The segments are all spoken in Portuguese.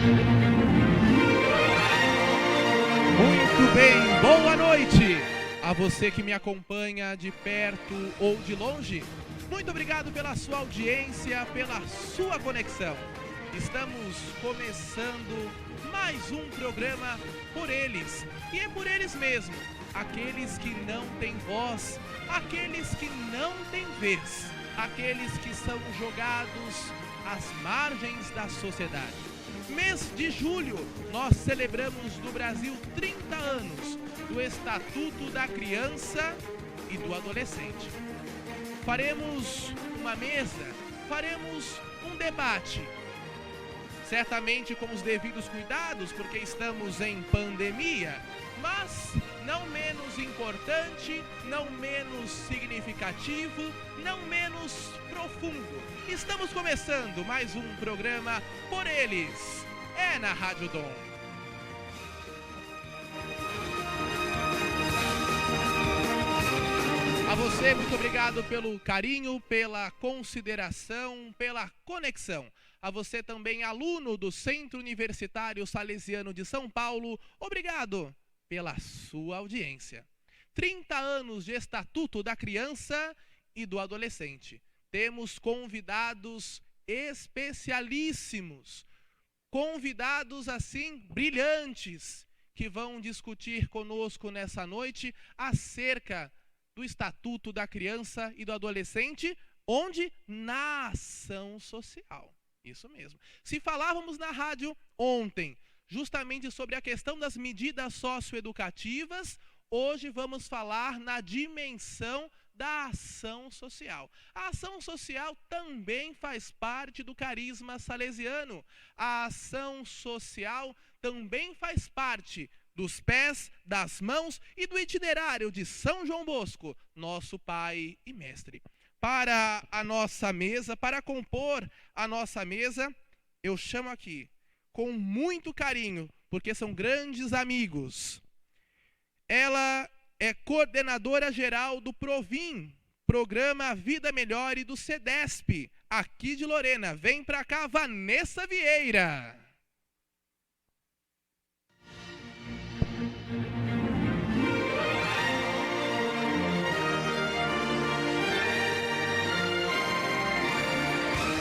Muito bem, boa noite a você que me acompanha de perto ou de longe. Muito obrigado pela sua audiência, pela sua conexão. Estamos começando mais um programa por eles, e é por eles mesmo, aqueles que não têm voz, aqueles que não têm vez, aqueles que são jogados às margens da sociedade. Mês de julho, nós celebramos no Brasil 30 anos do Estatuto da Criança e do Adolescente. Faremos uma mesa, faremos um debate, certamente com os devidos cuidados, porque estamos em pandemia, mas não menos importante, não menos significativo, não menos profundo. Estamos começando mais um programa por eles, é na Rádio Dom. A você, muito obrigado pelo carinho, pela consideração, pela conexão. A você também, aluno do Centro Universitário Salesiano de São Paulo, obrigado pela sua audiência. 30 anos de Estatuto da Criança e do Adolescente. Temos convidados especialíssimos, convidados assim brilhantes, que vão discutir conosco nessa noite acerca do Estatuto da Criança e do Adolescente, onde? Na ação social. Isso mesmo. Se falávamos na rádio ontem, justamente sobre a questão das medidas socioeducativas, hoje vamos falar na dimensão da ação social. A ação social também faz parte do carisma salesiano. A ação social também faz parte dos pés, das mãos e do itinerário de São João Bosco, nosso pai e mestre. Para a nossa mesa, para compor a nossa mesa, eu chamo aqui, com muito carinho, porque são grandes amigos. Ela é coordenadora geral do Provim, Programa Vida Melhor, e do CEDESP, aqui de Lorena. Vem pra cá, Vanessa Vieira.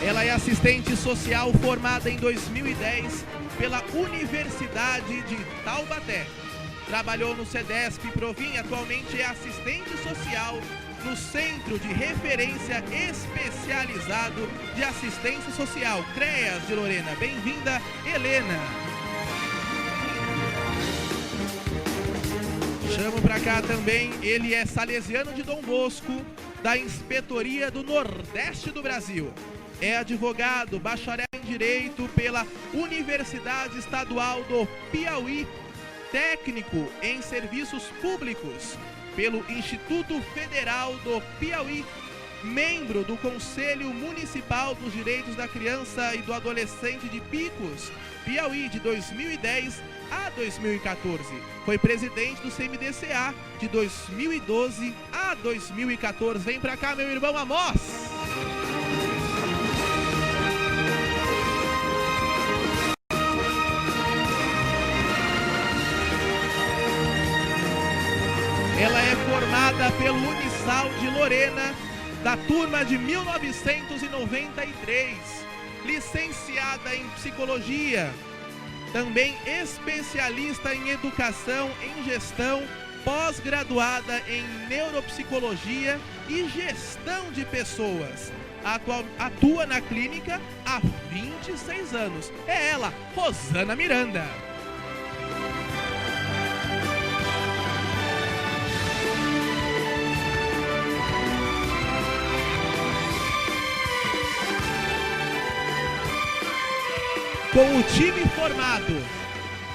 Ela é assistente social formada em 2010 pela Universidade de Taubaté. Trabalhou no CEDESP Provim, atualmente é assistente social no Centro de Referência Especializado de Assistência Social, CREAS de Lorena. Bem-vinda, Helena. Chamo para cá também, ele é salesiano de Dom Bosco, da Inspetoria do Nordeste do Brasil. É advogado, bacharel em Direito pela Universidade Estadual do Piauí, técnico em Serviços Públicos pelo Instituto Federal do Piauí, membro do Conselho Municipal dos Direitos da Criança e do Adolescente de Picos, Piauí, de 2010 a 2014. Foi presidente do CMDCA de 2012 a 2014. Vem pra cá, meu irmão Amós! Ela é formada pelo Unisal de Lorena, da turma de 1993, licenciada em Psicologia, também especialista em Educação em Gestão, pós-graduada em Neuropsicologia e Gestão de Pessoas. Atua na clínica há 26 anos. É ela, Rosana Miranda. Com o time formado,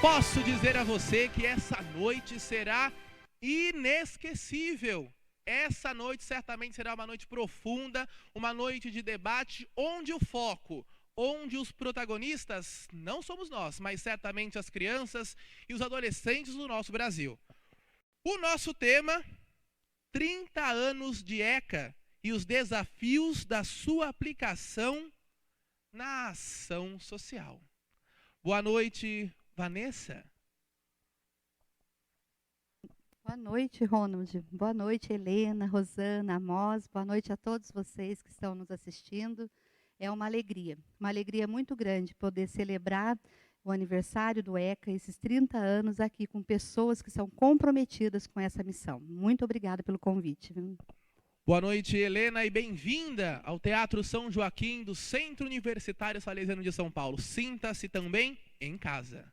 posso dizer a você que essa noite será inesquecível. Essa noite certamente será uma noite profunda, uma noite de debate, onde o foco, onde os protagonistas não somos nós, mas certamente as crianças e os adolescentes do nosso Brasil. O nosso tema, 30 anos de ECA e os desafios da sua aplicação na ação social. Boa noite, Vanessa. Boa noite, Ronald. Boa noite, Helena, Rosana, Amós. Boa noite a todos vocês que estão nos assistindo. É uma alegria muito grande poder celebrar o aniversário do ECA, esses 30 anos aqui com pessoas que são comprometidas com essa missão. Muito obrigada pelo convite. Boa noite, Helena, e bem-vinda ao Teatro São Joaquim do Centro Universitário Salesiano de São Paulo. Sinta-se também em casa.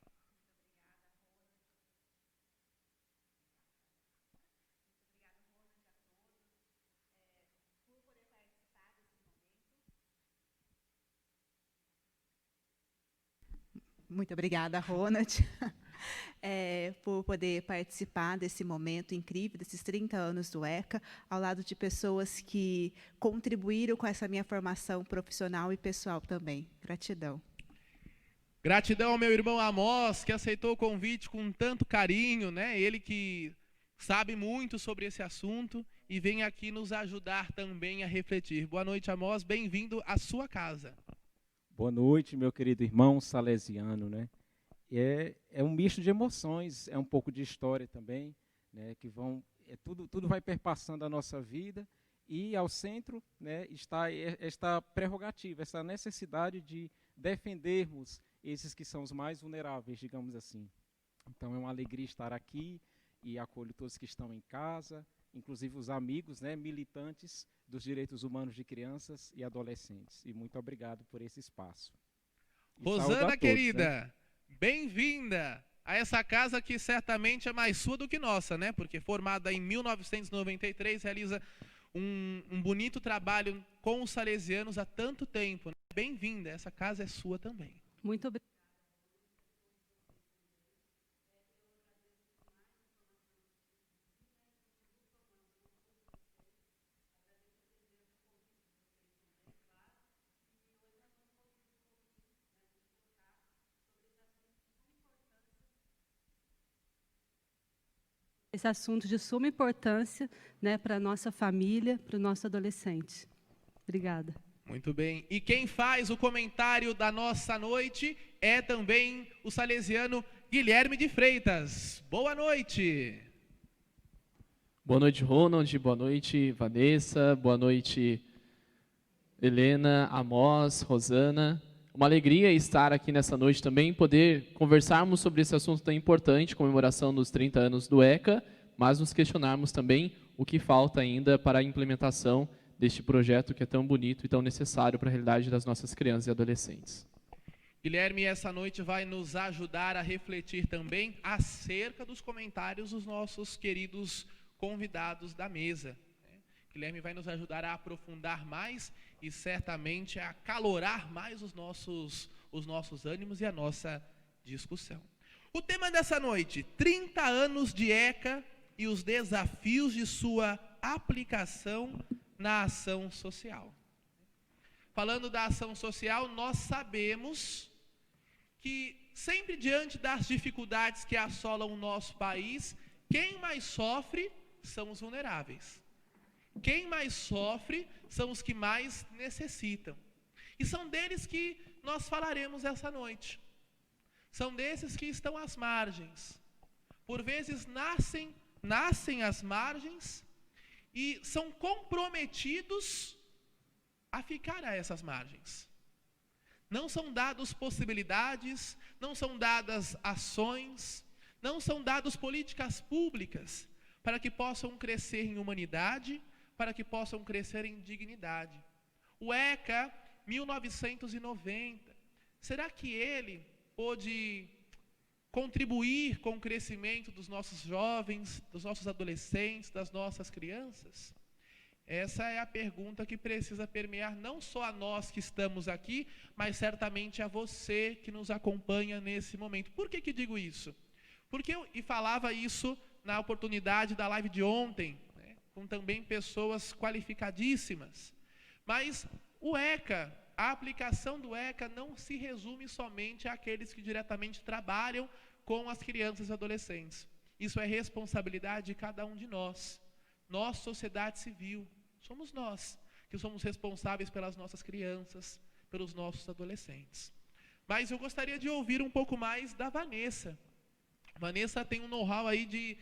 Muito obrigada, Ronald, por poder participar desse momento incrível, desses 30 anos do ECA, ao lado de pessoas que contribuíram com essa minha formação profissional e pessoal também. Gratidão. Gratidão ao meu irmão Amós, que aceitou o convite com tanto carinho, né? Ele que sabe muito sobre esse assunto e vem aqui nos ajudar também a refletir. Boa noite, Amós, bem-vindo à sua casa. Boa noite, meu querido irmão salesiano, né? É um misto de emoções, é um pouco de história também, né? Que tudo vai perpassando a nossa vida e ao centro, né, está esta prerrogativa, essa necessidade de defendermos esses que são os mais vulneráveis, digamos assim. Então é uma alegria estar aqui e acolho todos que estão em casa, inclusive os amigos, né, militantes dos direitos humanos de crianças e adolescentes. E muito obrigado por esse espaço. E Rosana, todos, querida, né? bem-vinda a essa casa que certamente é mais sua do que nossa, né? Porque formada em 1993, realiza um bonito trabalho com os salesianos há tanto tempo. Né? Bem-vinda, essa casa é sua também. Muito obrigada. Esse assunto de suma importância, né, para a nossa família, para o nosso adolescente. Obrigada. Muito bem. E quem faz o comentário da nossa noite é também o salesiano Guilherme de Freitas. Boa noite. Boa noite, Ronald. Boa noite, Vanessa. Boa noite, Helena, Amós, Rosana. Uma alegria estar aqui nessa noite também, poder conversarmos sobre esse assunto tão importante, comemoração dos 30 anos do ECA, mas nos questionarmos também o que falta ainda para a implementação deste projeto que é tão bonito e tão necessário para a realidade das nossas crianças e adolescentes. Guilherme, essa noite vai nos ajudar a refletir também acerca dos comentários dos nossos queridos convidados da mesa. Guilherme vai nos ajudar a aprofundar mais e certamente a acalorar mais os nossos ânimos e a nossa discussão. O tema dessa noite, 30 anos de ECA e os desafios de sua aplicação na ação social. Falando da ação social, nós sabemos que sempre diante das dificuldades que assolam o nosso país, quem mais sofre são os vulneráveis. Quem mais sofre são os que mais necessitam. E são deles que nós falaremos essa noite. São desses que estão às margens. Por vezes nascem às margens e são comprometidos a ficar a essas margens. Não são dadas possibilidades, não são dadas ações, não são dadas políticas públicas para que possam crescer em humanidade, para que possam crescer em dignidade. O ECA, 1990, será que ele pôde contribuir com o crescimento dos nossos jovens, dos nossos adolescentes, das nossas crianças? Essa é a pergunta que precisa permear não só a nós que estamos aqui, mas certamente a você que nos acompanha nesse momento. Por que digo isso? Porque eu falava isso na oportunidade da live de ontem, com também pessoas qualificadíssimas. Mas o ECA, a aplicação do ECA não se resume somente àqueles que diretamente trabalham com as crianças e adolescentes. Isso é responsabilidade de cada um de nós. Nós, sociedade civil, somos nós que somos responsáveis pelas nossas crianças, pelos nossos adolescentes. Mas eu gostaria de ouvir um pouco mais da Vanessa. Vanessa tem um know-how aí de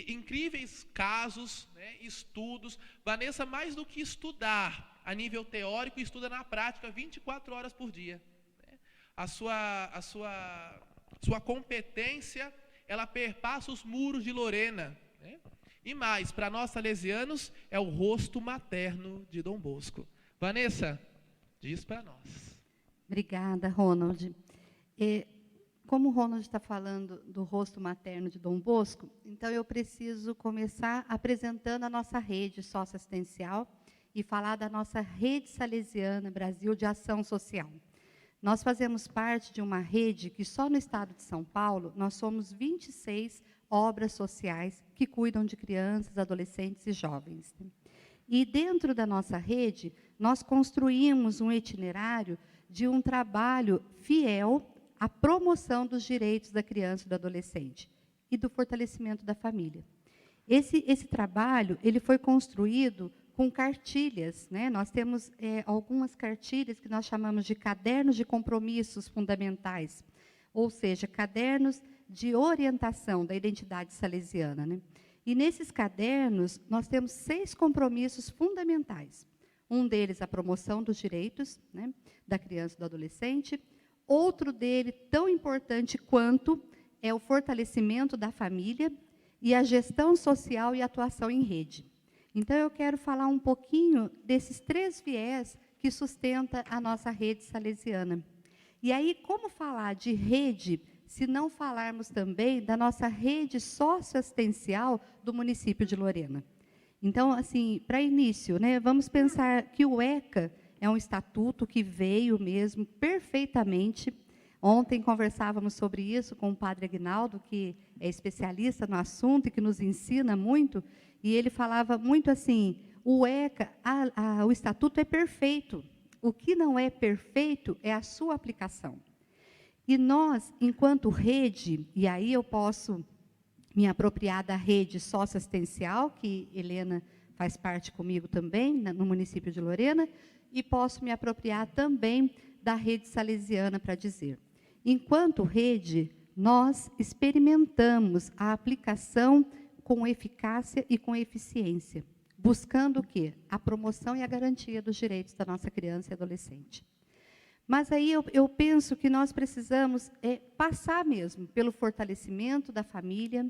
incríveis casos, né, estudos. Vanessa, mais do que estudar a nível teórico, estuda na prática 24 horas por dia. Né? A sua competência, ela perpassa os muros de Lorena. Né? E mais, para nós salesianos, é o rosto materno de Dom Bosco. Vanessa, diz para nós. Obrigada, Ronald. Como o Ronald está falando do rosto materno de Dom Bosco, então eu preciso começar apresentando a nossa rede socioassistencial e falar da nossa rede salesiana Brasil de ação social. Nós fazemos parte de uma rede que só no estado de São Paulo nós somos 26 obras sociais que cuidam de crianças, adolescentes e jovens. E dentro da nossa rede, nós construímos um itinerário de um trabalho fiel à promoção dos direitos da criança e do adolescente e do fortalecimento da família. Esse trabalho ele foi construído com cartilhas. Né? Nós temos algumas cartilhas que nós chamamos de cadernos de compromissos fundamentais, ou seja, cadernos de orientação da identidade salesiana. Né? E nesses cadernos, nós temos 6 compromissos fundamentais. Um deles, a promoção dos direitos, né, da criança e do adolescente. Outro dele, tão importante quanto, é o fortalecimento da família e a gestão social e atuação em rede. Então, eu quero falar um pouquinho desses 3 viés que sustenta a nossa rede salesiana. E aí, como falar de rede, se não falarmos também da nossa rede socioassistencial do município de Lorena? Então, assim, para início, né, vamos pensar que o ECA é um estatuto que veio mesmo perfeitamente. Ontem conversávamos sobre isso com o padre Aguinaldo, que é especialista no assunto e que nos ensina muito, e ele falava muito assim, o ECA, o estatuto é perfeito, o que não é perfeito é a sua aplicação. E nós, enquanto rede, e aí eu posso me apropriar da rede socioassistencial, que Helena faz parte comigo também, no município de Lorena, e posso me apropriar também da rede salesiana para dizer. Enquanto rede, nós experimentamos a aplicação com eficácia e com eficiência, buscando o quê? A promoção e a garantia dos direitos da nossa criança e adolescente. Mas aí eu penso que nós precisamos passar mesmo pelo fortalecimento da família,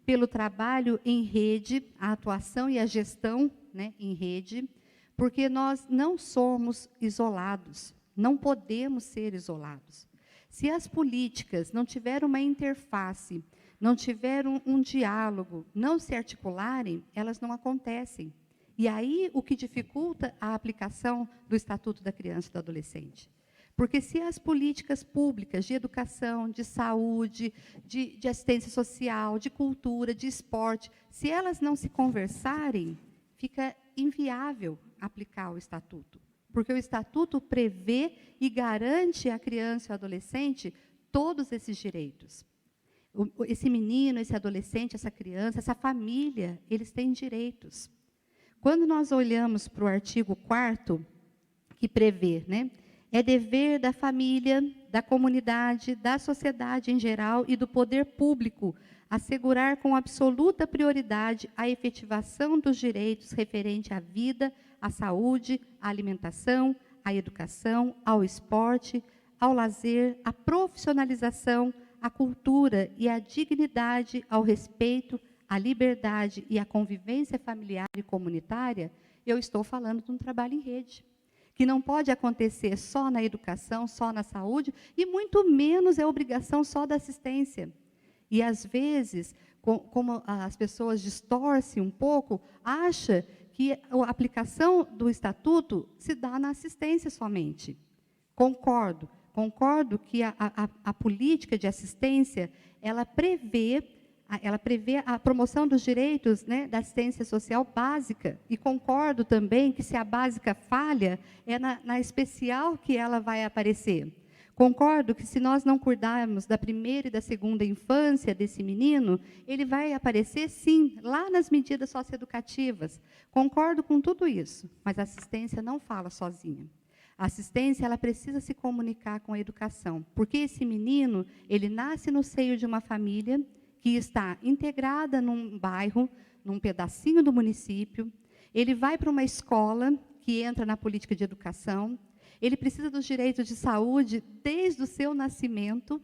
pelo trabalho em rede, a atuação e a gestão, né, em rede, porque nós não somos isolados, não podemos ser isolados. Se as políticas não tiverem uma interface, não tiverem um diálogo, não se articularem, elas não acontecem. E aí o que dificulta a aplicação do Estatuto da Criança e do Adolescente. Porque se as políticas públicas de educação, de saúde, de assistência social, de cultura, de esporte, se elas não se conversarem, fica inviável aplicar o Estatuto. Porque o Estatuto prevê e garante à criança e ao adolescente todos esses direitos. Esse menino, esse adolescente, essa criança, essa família, eles têm direitos. Quando nós olhamos para o artigo 4º, que prevê, né, é dever da família, da comunidade, da sociedade em geral e do poder público assegurar com absoluta prioridade a efetivação dos direitos referente à vida, à saúde, à alimentação, à educação, ao esporte, ao lazer, à profissionalização, à cultura e à dignidade, ao respeito, à liberdade e à convivência familiar e comunitária. Eu estou falando de um trabalho em rede, que não pode acontecer só na educação, só na saúde, e muito menos é obrigação só da assistência. E, às vezes, como as pessoas distorcem um pouco, acha que a aplicação do Estatuto se dá na assistência somente. Concordo que a política de assistência, ela prevê a promoção dos direitos, né, da assistência social básica. E concordo também que se a básica falha, é na especial que ela vai aparecer. Concordo que se nós não cuidarmos da primeira e da segunda infância desse menino, ele vai aparecer, sim, lá nas medidas socioeducativas. Concordo com tudo isso, mas a assistência não fala sozinha. A assistência, ela precisa se comunicar com a educação, porque esse menino, ele nasce no seio de uma família que está integrada num bairro, num pedacinho do município, ele vai para uma escola que entra na política de educação, ele precisa dos direitos de saúde desde o seu nascimento,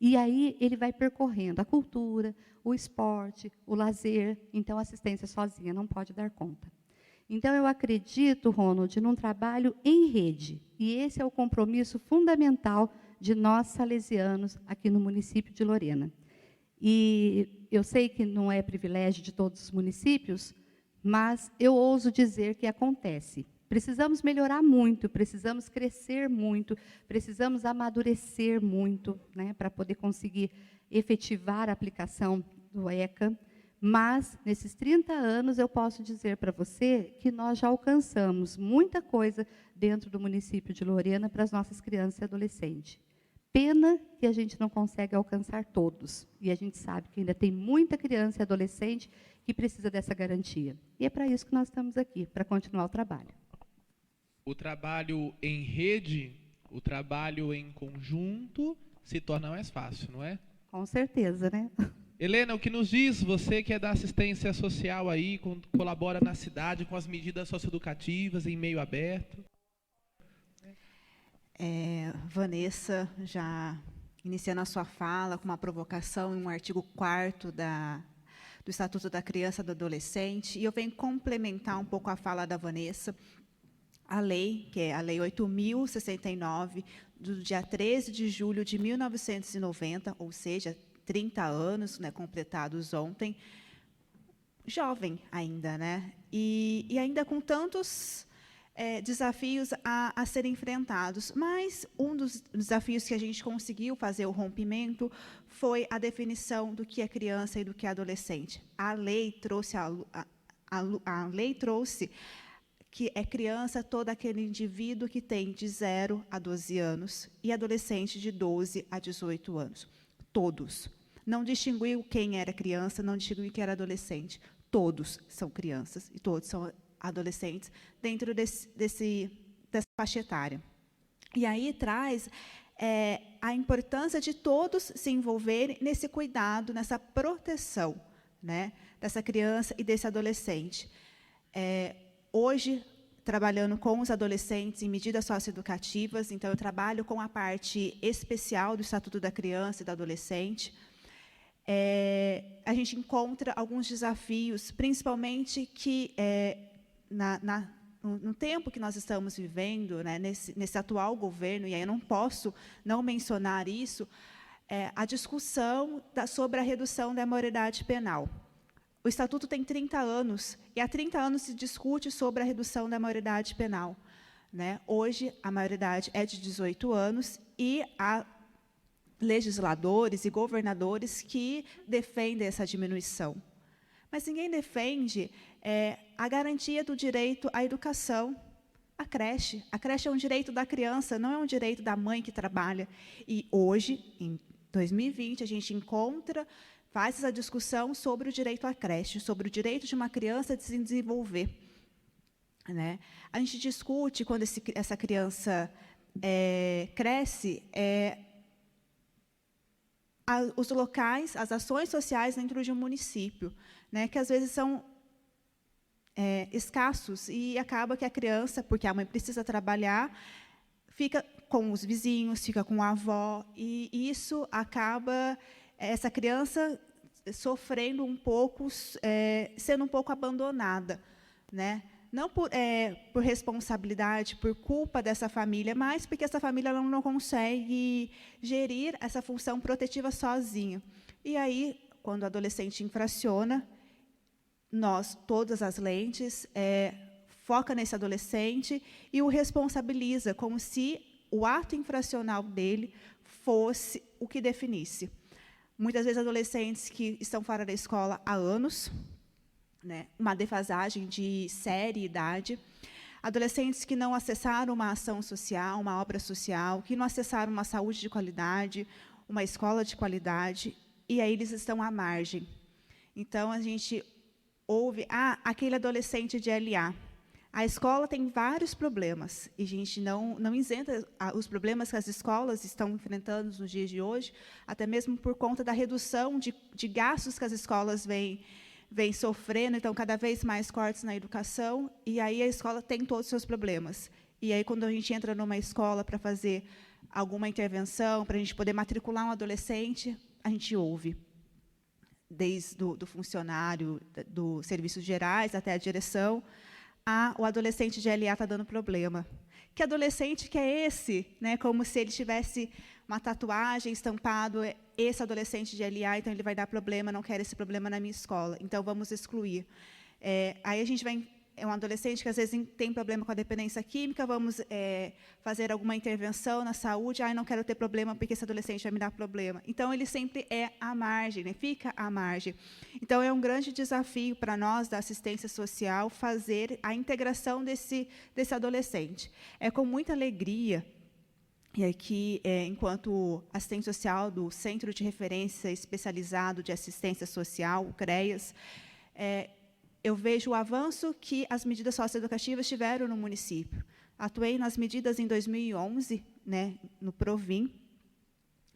e aí ele vai percorrendo a cultura, o esporte, o lazer. Então, a assistência sozinha não pode dar conta. Então, eu acredito, Ronald, num trabalho em rede. E esse é o compromisso fundamental de nós salesianos aqui no município de Lorena. E eu sei que não é privilégio de todos os municípios, mas eu ouso dizer que acontece. Precisamos melhorar muito, precisamos crescer muito, precisamos amadurecer muito, né, para poder conseguir efetivar a aplicação do ECA. Mas, nesses 30 anos, eu posso dizer para você que nós já alcançamos muita coisa dentro do município de Lorena para as nossas crianças e adolescentes. Pena que a gente não consegue alcançar todos. E a gente sabe que ainda tem muita criança e adolescente que precisa dessa garantia. E é para isso que nós estamos aqui, para continuar o trabalho. O trabalho em rede, o trabalho em conjunto, se torna mais fácil, não é? Com certeza, né? Helena, o que nos diz, você que é da assistência social aí, colabora na cidade com as medidas socioeducativas em meio aberto? Vanessa, já iniciando a sua fala com uma provocação em um artigo 4º do Estatuto da Criança e do Adolescente, e eu venho complementar um pouco a fala da Vanessa. A lei, que é a Lei 8.069, do dia 13 de julho de 1990, ou seja, 30 anos, né, completados ontem, jovem ainda, né? E ainda com tantos desafios a serem enfrentados. Mas um dos desafios que a gente conseguiu fazer o rompimento foi a definição do que é criança e do que é adolescente. A lei trouxe que é criança todo aquele indivíduo que tem de 0 a 12 anos e adolescente de 12 a 18 anos. Todos. Não distinguiu quem era criança, não distinguiu quem era adolescente. Todos são crianças e todos são adolescentes dentro dessa faixa etária. E aí traz a importância de todos se envolverem nesse cuidado, nessa proteção, né, dessa criança e desse adolescente. Hoje, trabalhando com os adolescentes em medidas socioeducativas, então eu trabalho com a parte especial do Estatuto da Criança e do Adolescente. A gente encontra alguns desafios, principalmente que, no tempo que nós estamos vivendo, né, nesse atual governo, e aí eu não posso não mencionar isso, a discussão sobre a redução da maioridade penal. O Estatuto tem 30 anos, e há 30 anos se discute sobre a redução da maioridade penal, né? Hoje, a maioridade é de 18 anos, e há legisladores e governadores que defendem essa diminuição. Mas ninguém defende a garantia do direito à educação, à creche. A creche é um direito da criança, não é um direito da mãe que trabalha. E hoje, em 2020, a gente faz essa discussão sobre o direito à creche, sobre o direito de uma criança de se desenvolver, né? A gente discute, quando essa criança cresce, os locais, as ações sociais dentro de um município, né, que às vezes são escassos, e acaba que a criança, porque a mãe precisa trabalhar, fica com os vizinhos, fica com a avó, e isso acaba essa criança sofrendo um pouco, sendo um pouco abandonada, né? Não por responsabilidade, por culpa dessa família, mas porque essa família não consegue gerir essa função protetiva sozinha. E aí, quando o adolescente infraciona, todas as lentes, foca nesse adolescente e o responsabiliza, como se o ato infracional dele fosse o que definisse. Muitas vezes, adolescentes que estão fora da escola há anos, né, uma defasagem de série e idade, adolescentes que não acessaram uma ação social, uma obra social, que não acessaram uma saúde de qualidade, uma escola de qualidade, e aí eles estão à margem. Então, a gente ouve, aquele adolescente de LA, A escola tem vários problemas, e a gente não isenta os problemas que as escolas estão enfrentando nos dias de hoje, até mesmo por conta da redução de gastos que as escolas vêm sofrendo, então, cada vez mais cortes na educação, e aí a escola tem todos os seus problemas. E aí, quando a gente entra numa escola para fazer alguma intervenção, para a gente poder matricular um adolescente, a gente ouve, desde do funcionário, dos serviços gerais até a direção, o adolescente de LA está dando problema. Que adolescente que é esse? Né? Como se ele tivesse uma tatuagem estampado, esse adolescente de LA, então ele vai dar problema, não quero esse problema na minha escola, então vamos excluir. Aí a gente vai... É um adolescente que, às vezes, tem problema com a dependência química, vamos fazer alguma intervenção na saúde, não quero ter problema porque esse adolescente vai me dar problema. Então, ele sempre é à margem, né? Fica à margem. Então, é um grande desafio para nós, da assistência social, fazer a integração desse adolescente. É com muita alegria que, enquanto assistente social do Centro de Referência Especializado de Assistência Social, o CREAS, eu vejo o avanço que as medidas socioeducativas tiveram no município. Atuei nas medidas em 2011, né, no Provim,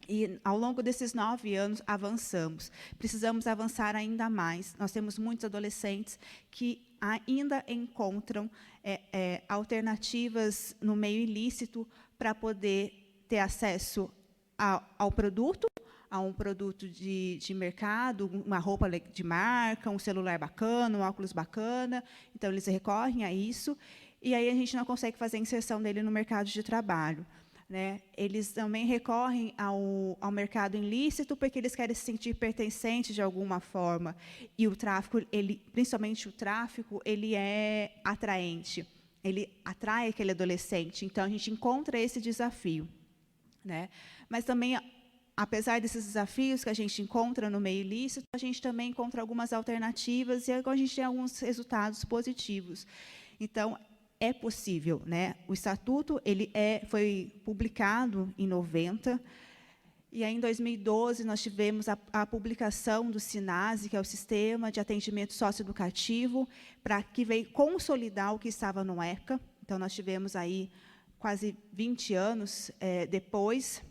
e, ao longo desses 9 anos, avançamos. Precisamos avançar ainda mais. Nós temos muitos adolescentes que ainda encontram alternativas no meio ilícito para poder ter acesso ao produto, a um produto de mercado, uma roupa de marca, um celular bacana, um óculos bacana. Então, eles recorrem a isso, e aí a gente não consegue fazer a inserção dele no mercado de trabalho. Né? Eles também recorrem ao mercado ilícito porque eles querem se sentir pertencentes de alguma forma. E o tráfico, principalmente o tráfico, ele é atraente. Ele atrai aquele adolescente. Então, a gente encontra esse desafio. Né? Mas também, apesar desses desafios que a gente encontra no meio ilícito, a gente também encontra algumas alternativas e agora a gente tem alguns resultados positivos. Então, é possível. Né? O Estatuto foi publicado em 90, e aí, em 2012, nós tivemos a publicação do SINASE, que é o Sistema de Atendimento Socioeducativo, que veio consolidar o que estava no ECA. Então, nós tivemos aí quase 20 anos depois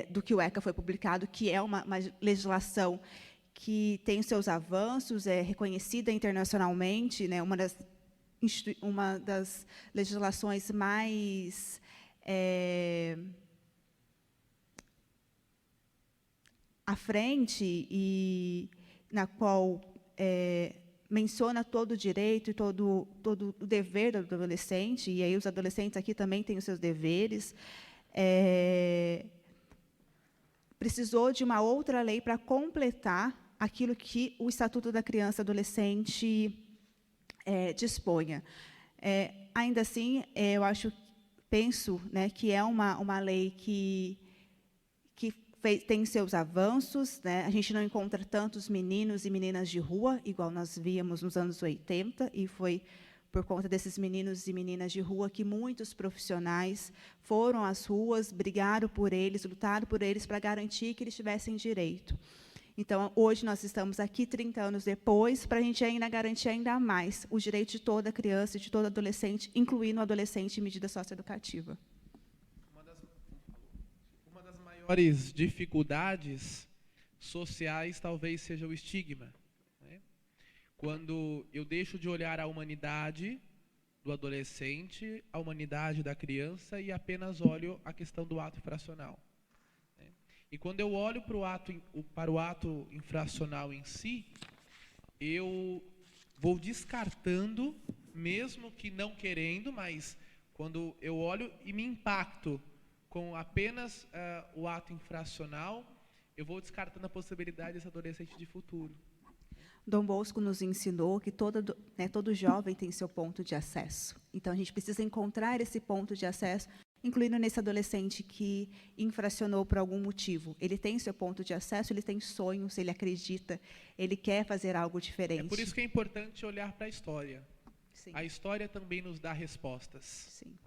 do que o ECA foi publicado, que é uma legislação que tem os seus avanços, é reconhecida internacionalmente, né, uma das legislações mais à frente, e na qual menciona todo o direito e todo o dever do adolescente, e aí os adolescentes aqui também têm os seus deveres. Precisou de uma outra lei para completar aquilo que o Estatuto da Criança e Adolescente disponha. Ainda assim, eu penso, né, que é uma lei que tem seus avanços. Né? A gente não encontra tantos meninos e meninas de rua, igual nós víamos nos anos 80, e foi por conta desses meninos e meninas de rua que muitos profissionais foram às ruas, brigaram por eles, lutaram por eles para garantir que eles tivessem direito. Então, hoje nós estamos aqui, 30 anos depois, para a gente ainda garantir ainda mais o direito de toda criança e de todo adolescente, incluindo o adolescente em medida socioeducativa. Uma das maiores dificuldades sociais talvez seja o estigma. Né? Quando eu deixo de olhar a humanidade do adolescente, a humanidade da criança, e apenas olho a questão do ato infracional. E quando eu olho para o ato infracional em si, eu vou descartando, mesmo que não querendo, mas quando eu olho e me impacto com apenas o ato infracional, eu vou descartando a possibilidade desse adolescente de futuro. Dom Bosco nos ensinou que todo jovem tem seu ponto de acesso. Então, a gente precisa encontrar esse ponto de acesso, incluindo nesse adolescente que infracionou por algum motivo. Ele tem seu ponto de acesso, ele tem sonhos, ele acredita, ele quer fazer algo diferente. É por isso que é importante olhar para a história. Sim. A história também nos dá respostas. Sim.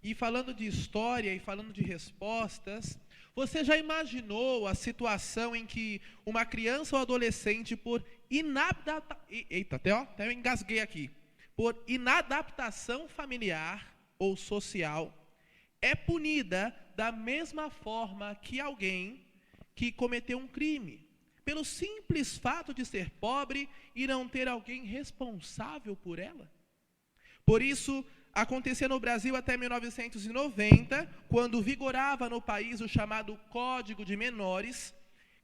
E falando de história e falando de respostas, você já imaginou a situação em que uma criança ou adolescente, por inapta... Eita, até eu engasguei aqui. por inadaptação familiar ou social é punida da mesma forma que alguém que cometeu um crime, pelo simples fato de ser pobre e não ter alguém responsável por ela. Por isso, acontecia no Brasil até 1990, quando vigorava no país o chamado Código de Menores,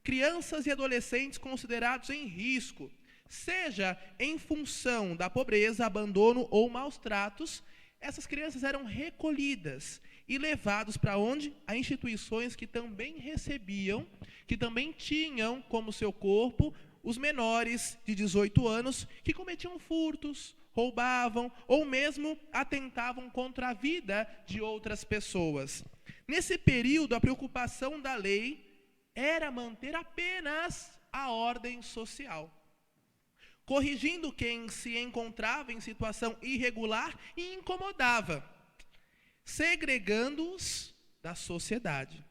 crianças e adolescentes considerados em risco, seja em função da pobreza, abandono ou maus tratos, essas crianças eram recolhidas e levados para onde? A instituições que também recebiam, que também tinham como seu corpo os menores de 18 anos que cometiam furtos, roubavam ou mesmo atentavam contra a vida de outras pessoas. Nesse período, a preocupação da lei era manter apenas a ordem social, corrigindo quem se encontrava em situação irregular e incomodava, segregando-os da sociedade.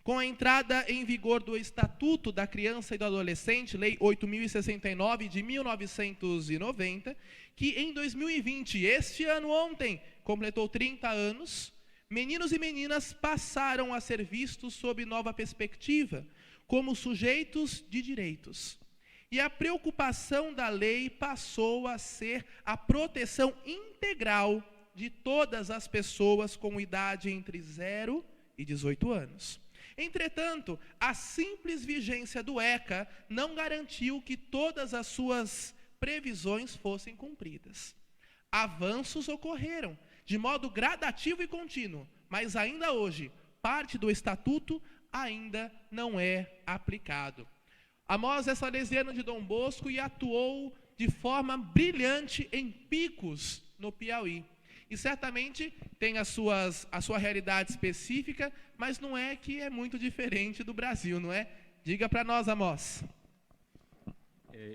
Com a entrada em vigor do Estatuto da Criança e do Adolescente, Lei 8.069 de 1990, que em 2020, este ano ontem, completou 30 anos, meninos e meninas passaram a ser vistos sob nova perspectiva, como sujeitos de direitos. E a preocupação da lei passou a ser a proteção integral de todas as pessoas com idade entre 0 e 18 anos. Entretanto, a simples vigência do ECA não garantiu que todas as suas previsões fossem cumpridas. Avanços ocorreram, de modo gradativo e contínuo, mas ainda hoje, parte do Estatuto ainda não é aplicado. Amós é salesiano de Dom Bosco e atuou de forma brilhante em Picos, no Piauí. E certamente tem a sua realidade específica, mas não é que é muito diferente do Brasil, não é? Diga para nós, Amós.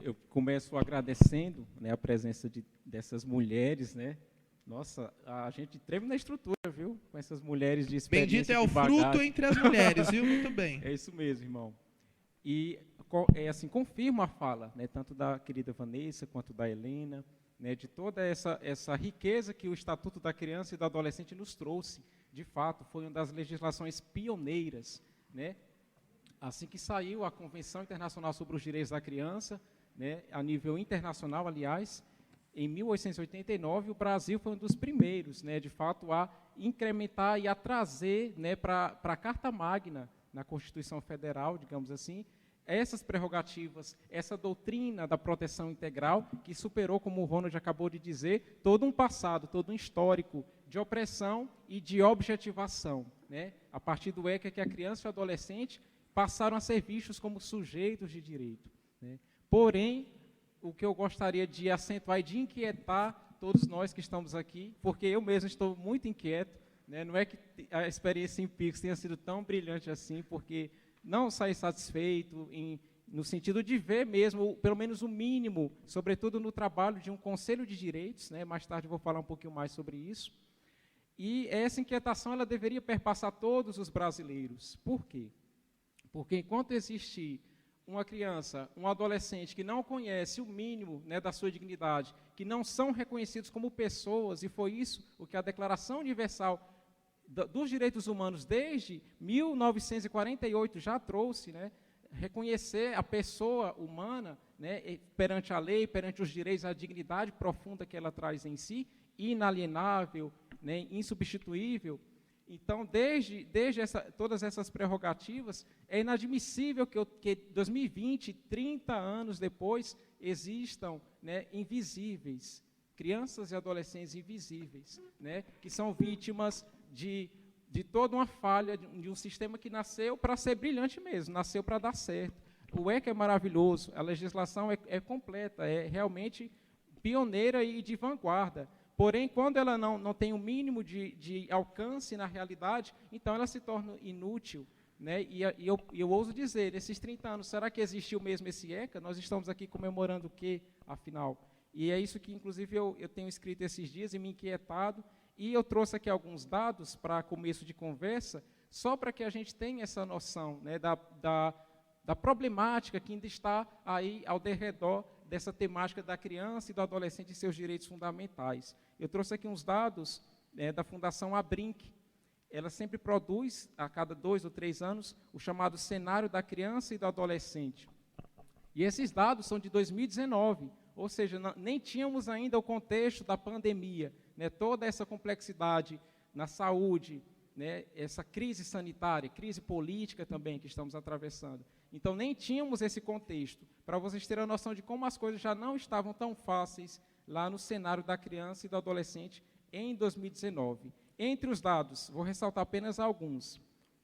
Eu começo agradecendo, né, a presença dessas mulheres, né? Nossa, a gente treme na estrutura, viu? Com essas mulheres de experiência. Bendito é o fruto entre as mulheres, viu? Muito bem. É isso mesmo, irmão. E assim, confirmo a fala, né, tanto da querida Vanessa quanto da Helena, né, de toda essa riqueza que o Estatuto da Criança e do Adolescente nos trouxe. De fato, foi uma das legislações pioneiras, né? Assim que saiu a Convenção Internacional sobre os Direitos da Criança, né, a nível internacional, aliás, em 1889, o Brasil foi um dos primeiros, né, de fato, a incrementar e a trazer, né, para a Carta Magna, na Constituição Federal, digamos assim, essas prerrogativas, essa doutrina da proteção integral, que superou, como o Ronald acabou de dizer, todo um passado, todo um histórico de opressão e de objetivação, né? A partir do ECA, que a criança e o adolescente passaram a ser vistos como sujeitos de direito, né? Porém, o que eu gostaria de acentuar e de inquietar todos nós que estamos aqui, porque eu mesmo estou muito inquieto, né? Não é que a experiência em Picos tenha sido tão brilhante assim, porque não sair satisfeito no sentido de ver mesmo, pelo menos o mínimo, sobretudo no trabalho de um conselho de direitos, né? Mais tarde eu vou falar um pouquinho mais sobre isso. E essa inquietação ela deveria perpassar todos os brasileiros. Por quê? Porque enquanto existir uma criança, um adolescente que não conhece o mínimo, né, da sua dignidade, que não são reconhecidos como pessoas, e foi isso o que a Declaração Universal dos Direitos Humanos, desde 1948, já trouxe, né, reconhecer a pessoa humana, né, perante a lei, perante os direitos, a dignidade profunda que ela traz em si, inalienável, né, insubstituível. Então, desde todas essas prerrogativas, é inadmissível que 2020, 30 anos depois, existam, né, invisíveis, crianças e adolescentes invisíveis, né, que são vítimas de toda uma falha de um sistema que nasceu para ser brilhante mesmo, nasceu para dar certo. O ECA é maravilhoso, a legislação é completa, é realmente pioneira e de vanguarda. Porém, quando ela não tem o mínimo de alcance na realidade, então ela se torna inútil, né? E eu ouso dizer, nesses 30 anos, será que existiu mesmo esse ECA? Nós estamos aqui comemorando o quê, afinal? E é isso que, inclusive, eu tenho escrito esses dias e me inquietado, e eu trouxe aqui alguns dados para começo de conversa, só para que a gente tenha essa noção, né, da problemática que ainda está aí ao derredor dessa temática da criança e do adolescente e seus direitos fundamentais. Eu trouxe aqui uns dados da Fundação Abrinq. Ela sempre produz, a cada 2 ou 3 anos, o chamado Cenário da Criança e do Adolescente. E esses dados são de 2019, ou seja, nem tínhamos ainda o contexto da pandemia, né, toda essa complexidade na saúde, né, essa crise sanitária, crise política também que estamos atravessando. Então, nem tínhamos esse contexto, para vocês terem a noção de como as coisas já não estavam tão fáceis lá no cenário da criança e do adolescente em 2019. Entre os dados, vou ressaltar apenas alguns.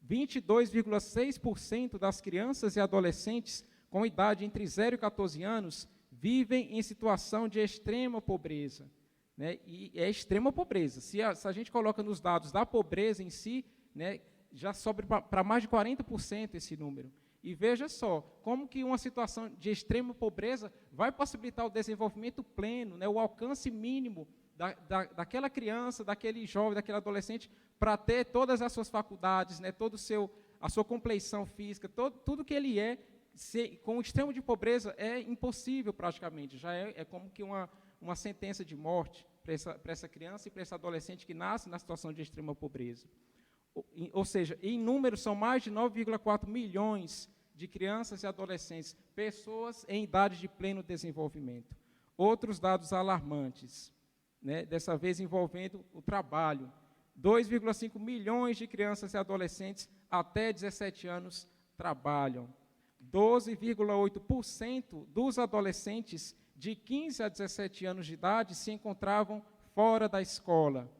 22,6% das crianças e adolescentes com idade entre 0 e 14 anos vivem em situação de extrema pobreza. Né? E é extrema pobreza. Se a gente coloca nos dados da pobreza em si, né, já sobe para mais de 40% esse número. E veja só, como que uma situação de extrema pobreza vai possibilitar o desenvolvimento pleno, né, o alcance mínimo daquela criança, daquele jovem, daquele adolescente, para ter todas as suas faculdades, né, a sua compleição física, tudo que ele é, com o extremo de pobreza, é impossível praticamente. Já é como que uma sentença de morte para essa criança e para esse adolescente que nasce na situação de extrema pobreza. Ou seja, em números, são mais de 9,4 milhões de crianças e adolescentes, pessoas em idade de pleno desenvolvimento. Outros dados alarmantes, né, dessa vez envolvendo o trabalho. 2,5 milhões de crianças e adolescentes até 17 anos trabalham. 12,8% dos adolescentes de 15 a 17 anos de idade se encontravam fora da escola.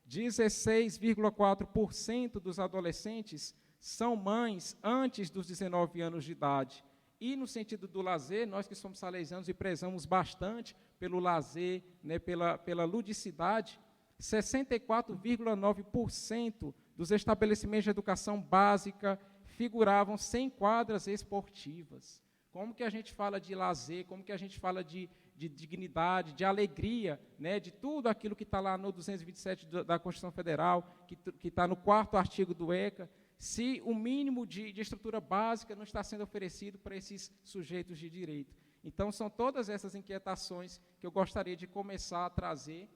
16,4% dos adolescentes são mães antes dos 19 anos de idade. E no sentido do lazer, nós que somos salesianos e prezamos bastante pelo lazer, né, pela ludicidade, 64,9% dos estabelecimentos de educação básica figuravam sem quadras esportivas. Como que a gente fala de lazer, como que a gente fala de dignidade, de alegria, né, de tudo aquilo que está lá no 227 da Constituição Federal, que está no 4º artigo do ECA, se o mínimo de estrutura básica não está sendo oferecido para esses sujeitos de direito. Então, são todas essas inquietações que eu gostaria de começar a trazer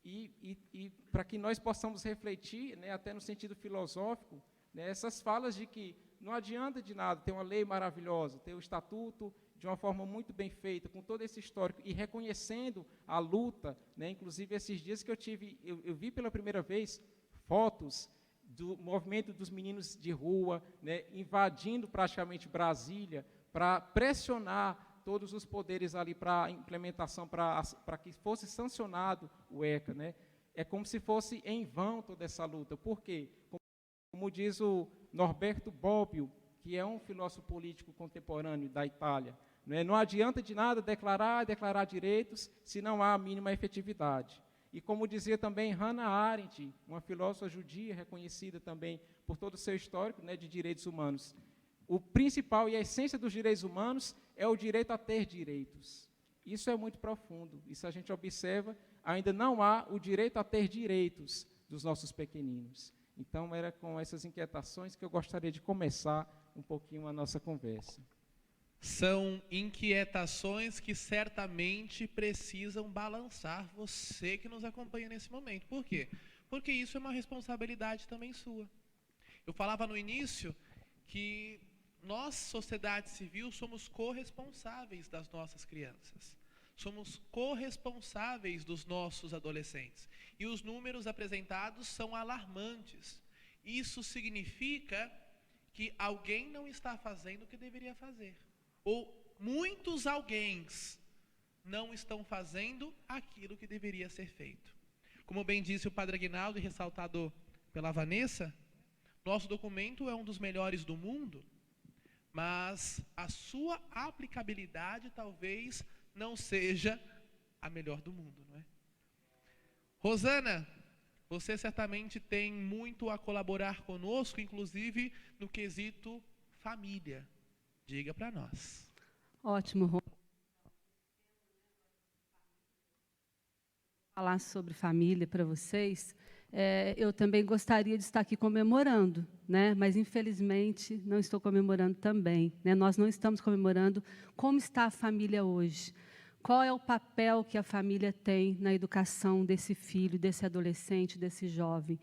e para que nós possamos refletir, né, até no sentido filosófico, né, essas falas de que não adianta de nada ter uma lei maravilhosa, ter o estatuto de uma forma muito bem feita, com todo esse histórico, e reconhecendo a luta, né, inclusive esses dias que eu vi pela primeira vez fotos do movimento dos meninos de rua, né, invadindo praticamente Brasília, para pressionar todos os poderes ali para a implementação, para que fosse sancionado o ECA. Né. É como se fosse em vão toda essa luta. Por quê? Como diz o Norberto Bobbio, que é um filósofo político contemporâneo da Itália, né, não adianta de nada declarar direitos se não há a mínima efetividade. E como dizia também Hannah Arendt, uma filósofa judia reconhecida também por todo o seu histórico, né, de direitos humanos, o principal e a essência dos direitos humanos é o direito a ter direitos. Isso é muito profundo. E se a gente observa, ainda não há o direito a ter direitos dos nossos pequeninos. Então, era com essas inquietações que eu gostaria de começar um pouquinho a nossa conversa. São inquietações que certamente precisam balançar você que nos acompanha nesse momento. Por quê? Porque isso é uma responsabilidade também sua. Eu falava no início que nós, sociedade civil, somos corresponsáveis das nossas crianças. Somos corresponsáveis dos nossos adolescentes. E os números apresentados são alarmantes. Isso significa que alguém não está fazendo o que deveria fazer. Ou muitos alguéns não estão fazendo aquilo que deveria ser feito. Como bem disse o Padre Aguinaldo e ressaltado pela Vanessa, nosso documento é um dos melhores do mundo, mas a sua aplicabilidade talvez não seja a melhor do mundo, não é? Rosana, você certamente tem muito a colaborar conosco, inclusive no quesito família. Diga para nós. Ótimo, Rô. Falar sobre família para vocês. Eu também gostaria de estar aqui comemorando, né? Mas, infelizmente, não estou comemorando também. Né? Nós não estamos comemorando como está a família hoje. qual é o papel que a família tem na educação desse filho, desse adolescente, desse jovem.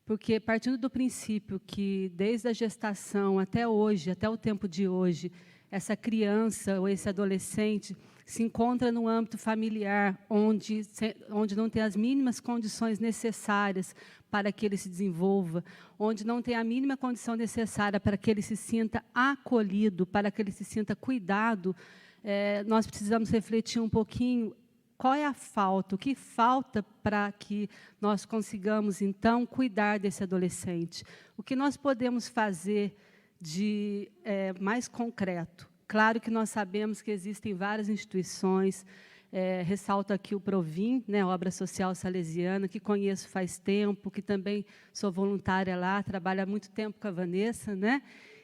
Porque, partindo do princípio que, desde a gestação até hoje, até o tempo de hoje, essa criança ou esse adolescente se encontra no âmbito familiar, onde não tem as mínimas condições necessárias para que ele se desenvolva, onde não tem a mínima condição necessária para que ele se sinta acolhido, para que ele se sinta cuidado, nós precisamos refletir um pouquinho qual é a falta, o que falta para que nós consigamos, então, cuidar desse adolescente. O que nós podemos fazer de mais concreto? Claro que nós sabemos que existem várias instituições, ressalto aqui o Provim, né, Obra Social Salesiana, que conheço faz tempo, que também sou voluntária lá, trabalho há muito tempo com a Vanessa, né,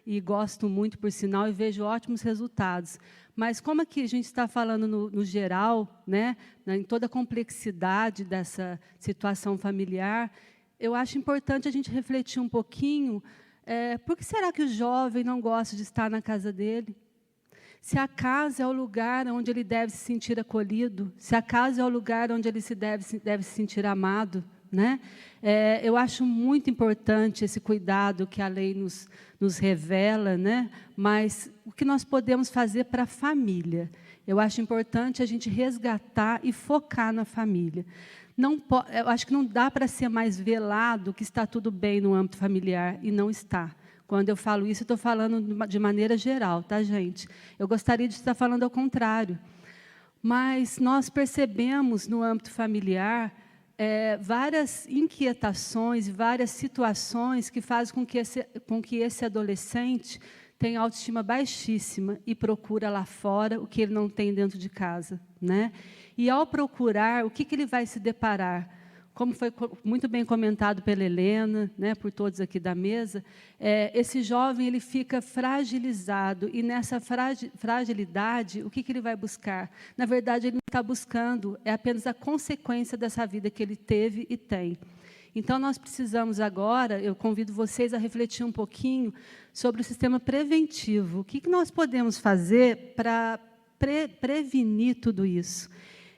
e gosto muito, por sinal, e vejo ótimos resultados. Mas como aqui a gente está falando no geral, né, em toda a complexidade dessa situação familiar, eu acho importante a gente refletir um pouquinho, por que será que o jovem não gosta de estar na casa dele? Se a casa é o lugar onde ele deve se sentir acolhido, se a casa é o lugar onde ele deve se sentir amado, né? Eu acho muito importante esse cuidado que a lei nos revela, né? Mas o que nós podemos fazer para a família? Eu acho importante a gente resgatar e focar na família. Eu acho que não dá para ser mais velado que está tudo bem no âmbito familiar, e não está. Quando eu falo isso, eu estou falando de maneira geral, tá, gente? Eu gostaria de estar falando ao contrário. Mas nós percebemos no âmbito familiar várias inquietações, várias situações que fazem com que esse adolescente tenha autoestima baixíssima e procura lá fora o que ele não tem dentro de casa, né? E, ao procurar, o que ele vai se deparar? Como foi muito bem comentado pela Helena, né, por todos aqui da mesa, esse jovem ele fica fragilizado, e nessa fragilidade, o que ele vai buscar? Na verdade, ele não está buscando, é apenas a consequência dessa vida que ele teve e tem. Então, nós precisamos agora, eu convido vocês a refletir um pouquinho sobre o sistema preventivo. O que nós podemos fazer para prevenir tudo isso?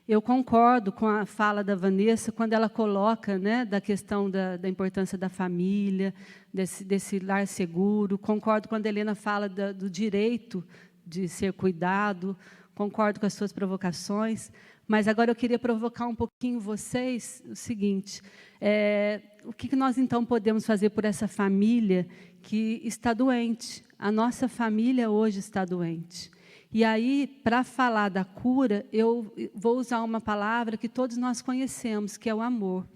Eu concordo com a fala da Vanessa, quando ela coloca, né, da questão da importância da família, desse lar seguro. Concordo quando a Helena fala do direito de ser cuidado. Concordo com as suas provocações. Mas agora eu queria provocar um pouquinho vocês o seguinte: o que nós, então, podemos fazer por essa família que está doente? A nossa família hoje está doente. E aí, para falar da cura, eu vou usar uma palavra que todos nós conhecemos, que é o amor.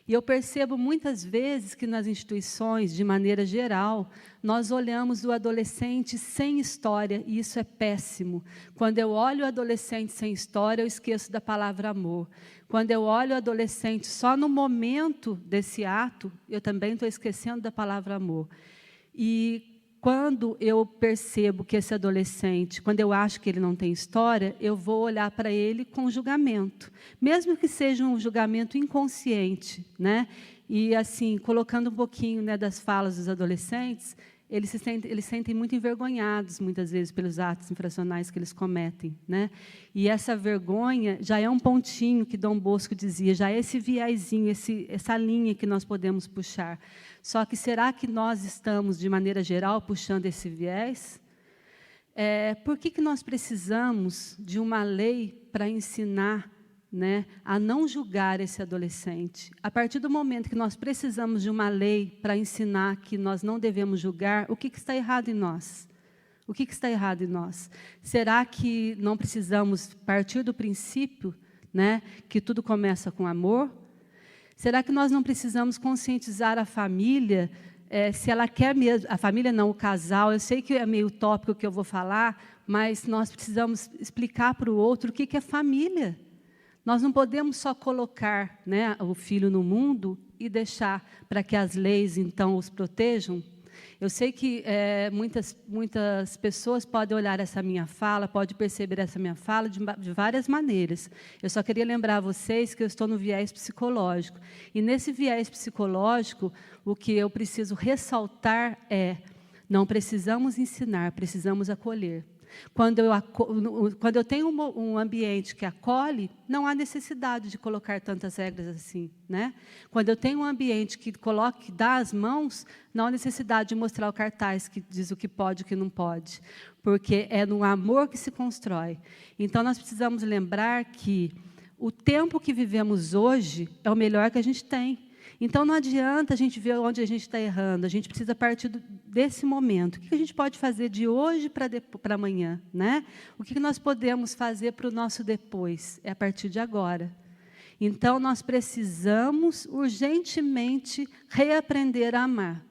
E eu percebo muitas vezes que nas instituições, de maneira geral, nós olhamos o adolescente sem história, e isso é péssimo. Quando eu olho o adolescente sem história, eu esqueço da palavra amor. Quando eu olho o adolescente só no momento desse ato, eu também estou esquecendo da palavra amor. E quando eu percebo que esse adolescente, quando eu acho que ele não tem história, eu vou olhar para ele com julgamento, mesmo que seja um julgamento inconsciente, né? E, assim, colocando um pouquinho, né, das falas dos adolescentes, eles sentem muito envergonhados, muitas vezes, pelos atos infracionais que eles cometem, né? E essa vergonha já é um pontinho que Dom Bosco dizia, já é esse viésinho, essa linha que nós podemos puxar. Só que será que nós estamos, de maneira geral, puxando esse viés? Por que nós precisamos de uma lei para ensinar, né, a não julgar esse adolescente? A partir do momento que nós precisamos de uma lei para ensinar que nós não devemos julgar, o que está errado em nós? O que está errado em nós? Será que não precisamos partir do princípio, né, que tudo começa com amor? Será que nós não precisamos conscientizar a família, se ela quer mesmo, a família não, o casal, eu sei que é meio utópico o que eu vou falar, mas nós precisamos explicar para o outro o que é família. Nós não podemos só colocar, né, o filho no mundo e deixar para que as leis, então, os protejam. Eu sei que muitas pessoas podem olhar essa minha fala, podem perceber essa minha fala de várias maneiras. Eu só queria lembrar a vocês que eu estou no viés psicológico. E, nesse viés psicológico, o que eu preciso ressaltar é: não precisamos ensinar, precisamos acolher. Quando eu tenho um ambiente que acolhe, não há necessidade de colocar tantas regras assim, né? Quando eu tenho um ambiente que dá as mãos, não há necessidade de mostrar o cartaz que diz o que pode e o que não pode, porque é no amor que se constrói. Então, nós precisamos lembrar que o tempo que vivemos hoje é o melhor que a gente tem. Então, não adianta a gente ver onde a gente está errando, a gente precisa partir desse momento. O que a gente pode fazer de hoje para amanhã, né? O que nós podemos fazer para o nosso depois? É a partir de agora. Então, nós precisamos urgentemente reaprender a amar.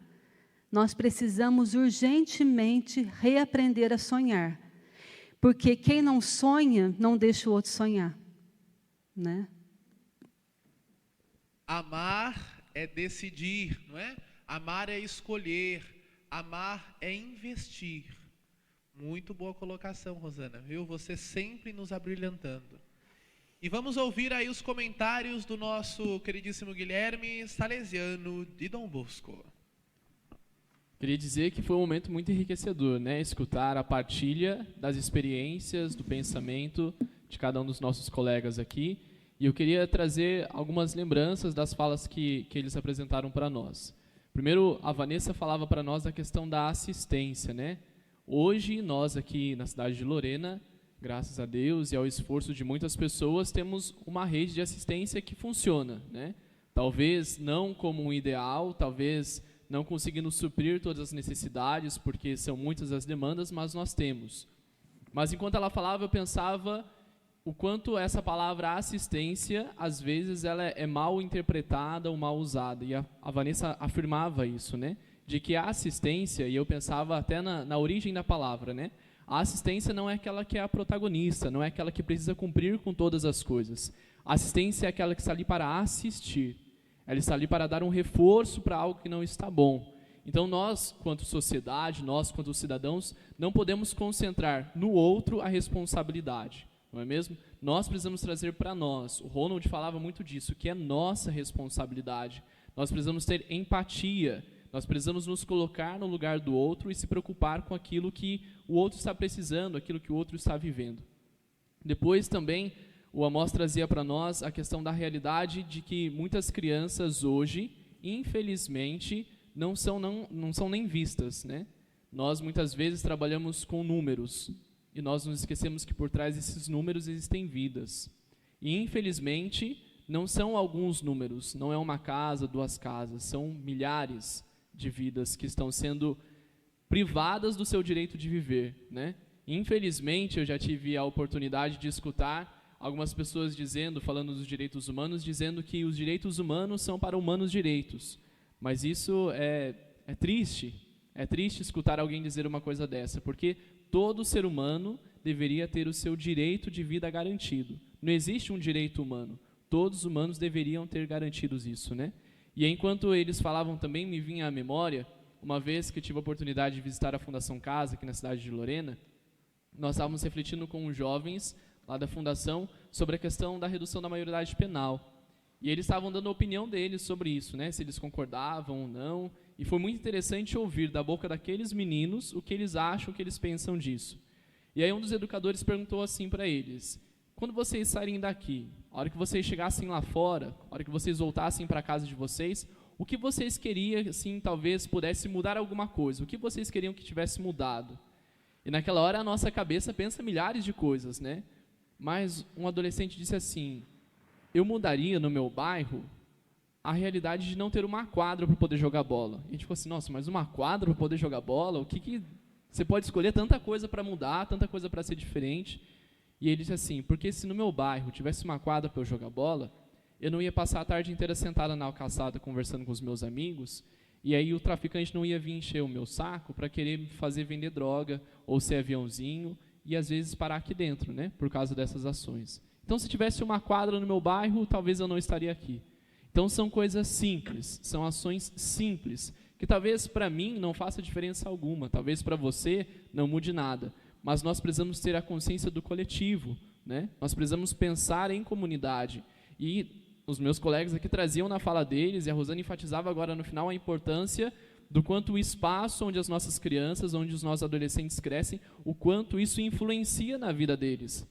Nós precisamos urgentemente reaprender a sonhar. Porque quem não sonha, não deixa o outro sonhar, né? Amar é decidir, não é? Amar é escolher, amar é investir. Muito boa colocação, Rosana, viu? Você sempre nos abrilhantando. E vamos ouvir aí os comentários do nosso queridíssimo Guilherme Salesiano de Dom Bosco. Queria dizer que foi um momento muito enriquecedor, né? Escutar a partilha das experiências, do pensamento de cada um dos nossos colegas aqui. E eu queria trazer algumas lembranças das falas que eles apresentaram para nós. Primeiro, a Vanessa falava para nós da questão da assistência, né? Hoje, nós aqui na cidade de Lorena, graças a Deus e ao esforço de muitas pessoas, temos uma rede de assistência que funciona, né? Talvez não como um ideal, talvez não conseguindo suprir todas as necessidades, porque são muitas as demandas, mas nós temos. Mas enquanto ela falava, eu pensava o quanto essa palavra assistência, às vezes, ela é mal interpretada ou mal usada. E a Vanessa afirmava isso, né? De que a assistência, e eu pensava até na origem da palavra, né? A assistência não é aquela que é a protagonista, não é aquela que precisa cumprir com todas as coisas. A assistência é aquela que está ali para assistir. Ela está ali para dar um reforço para algo que não está bom. Então, nós, quanto sociedade, nós, quanto cidadãos, não podemos concentrar no outro a responsabilidade. Não é mesmo? Nós precisamos trazer para nós, o Ronald falava muito disso, que é nossa responsabilidade. Nós precisamos ter empatia, nós precisamos nos colocar no lugar do outro e se preocupar com aquilo que o outro está precisando, aquilo que o outro está vivendo. Depois também, o Amós trazia para nós a questão da realidade de que muitas crianças hoje, infelizmente, não são nem vistas, né? Nós muitas vezes trabalhamos com números, e nós nos esquecemos que por trás desses números existem vidas. E, infelizmente, não são alguns números, não é uma casa, 2 casas, são milhares de vidas que estão sendo privadas do seu direito de viver, né? Infelizmente, eu já tive a oportunidade de escutar algumas pessoas falando dos direitos humanos, dizendo que os direitos humanos são para humanos direitos. Mas isso é triste. É triste escutar alguém dizer uma coisa dessa, porque todo ser humano deveria ter o seu direito de vida garantido. Não existe um direito humano. Todos os humanos deveriam ter garantidos isso, né? E enquanto eles falavam também, me vinha à memória, uma vez que tive a oportunidade de visitar a Fundação Casa, aqui na cidade de Lorena, nós estávamos refletindo com os jovens lá da Fundação sobre a questão da redução da maioridade penal. E eles estavam dando a opinião deles sobre isso, né? Se eles concordavam ou não. E foi muito interessante ouvir da boca daqueles meninos o que eles acham, o que eles pensam disso. E aí um dos educadores perguntou assim para eles: quando vocês saírem daqui, a hora que vocês chegassem lá fora, a hora que vocês voltassem para a casa de vocês, o que vocês queriam, assim, talvez pudesse mudar alguma coisa? O que vocês queriam que tivesse mudado? E naquela hora a nossa cabeça pensa milhares de coisas, né? Mas um adolescente disse assim: eu mudaria no meu bairro a realidade de não ter uma quadra para poder jogar bola. E a gente ficou assim: nossa, mas uma quadra para poder jogar bola? O que você pode escolher tanta coisa para mudar, tanta coisa para ser diferente? E ele disse assim: porque se no meu bairro tivesse uma quadra para eu jogar bola, eu não ia passar a tarde inteira sentada na calçada conversando com os meus amigos, e aí o traficante não ia vir encher o meu saco para querer me fazer vender droga ou ser aviãozinho e às vezes parar aqui dentro, né, por causa dessas ações. Então, se tivesse uma quadra no meu bairro, talvez eu não estaria aqui. Então, são coisas simples, são ações simples, que talvez para mim não faça diferença alguma, talvez para você não mude nada, mas nós precisamos ter a consciência do coletivo, né? Nós precisamos pensar em comunidade. E os meus colegas aqui traziam na fala deles, e a Rosana enfatizava agora no final a importância do quanto o espaço onde as nossas crianças, onde os nossos adolescentes crescem, o quanto isso influencia na vida deles.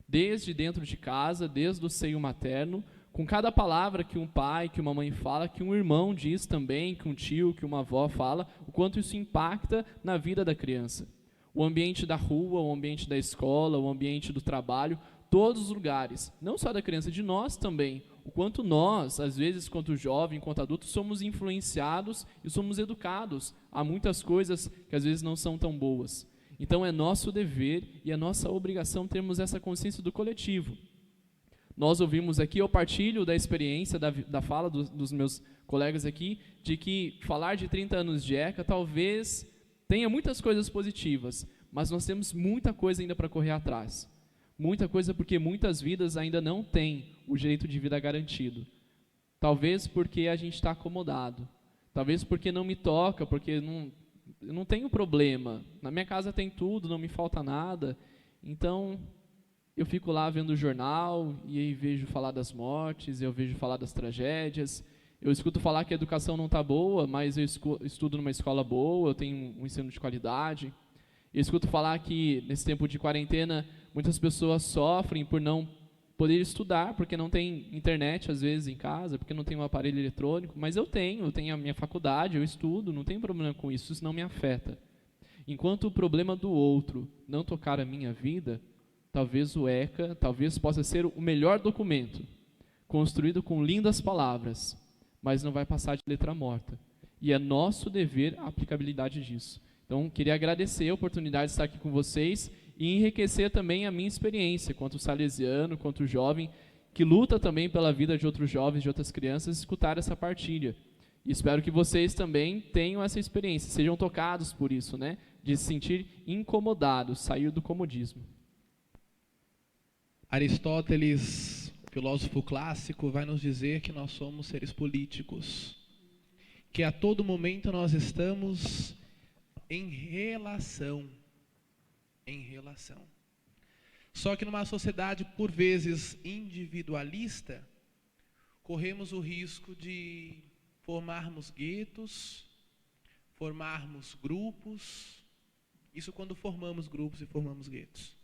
Desde dentro de casa, desde o seio materno, com cada palavra que um pai, que uma mãe fala, que um irmão diz também, que um tio, que uma avó fala, o quanto isso impacta na vida da criança. O ambiente da rua, o ambiente da escola, o ambiente do trabalho, todos os lugares, não só da criança, de nós também, o quanto nós, às vezes, quanto jovem, quanto adultos, somos influenciados e somos educados a muitas coisas que às vezes não são tão boas. Então é nosso dever e é nossa obrigação termos essa consciência do coletivo. Nós ouvimos aqui, eu partilho da experiência, da fala dos meus colegas aqui, de que falar de 30 anos de ECA talvez tenha muitas coisas positivas, mas nós temos muita coisa ainda para correr atrás. Muita coisa porque muitas vidas ainda não têm o direito de vida garantido. Talvez porque a gente está acomodado. Talvez porque não me toca, porque eu não tenho problema. Na minha casa tem tudo, não me falta nada. Então, eu fico lá vendo o jornal e aí vejo falar das mortes, eu vejo falar das tragédias. Eu escuto falar que a educação não está boa, mas eu estudo numa escola boa, eu tenho um ensino de qualidade. Eu escuto falar que, nesse tempo de quarentena, muitas pessoas sofrem por não poder estudar, porque não tem internet, às vezes, em casa, porque não tem um aparelho eletrônico, mas eu tenho a minha faculdade, eu estudo, não tem problema com isso, isso não me afeta. Enquanto o problema do outro não tocar a minha vida, talvez o ECA, talvez possa ser o melhor documento, construído com lindas palavras, mas não vai passar de letra morta. E é nosso dever a aplicabilidade disso. Então, queria agradecer a oportunidade de estar aqui com vocês e enriquecer também a minha experiência, quanto salesiano, quanto jovem, que luta também pela vida de outros jovens, de outras crianças, escutar essa partilha. E espero que vocês também tenham essa experiência, sejam tocados por isso, né? De se sentir incomodados, sair do comodismo. Aristóteles, filósofo clássico, vai nos dizer que nós somos seres políticos, que a todo momento nós estamos em relação. Só que numa sociedade, por vezes, individualista, corremos o risco de formarmos guetos, formarmos grupos, isso quando formamos grupos e formamos guetos.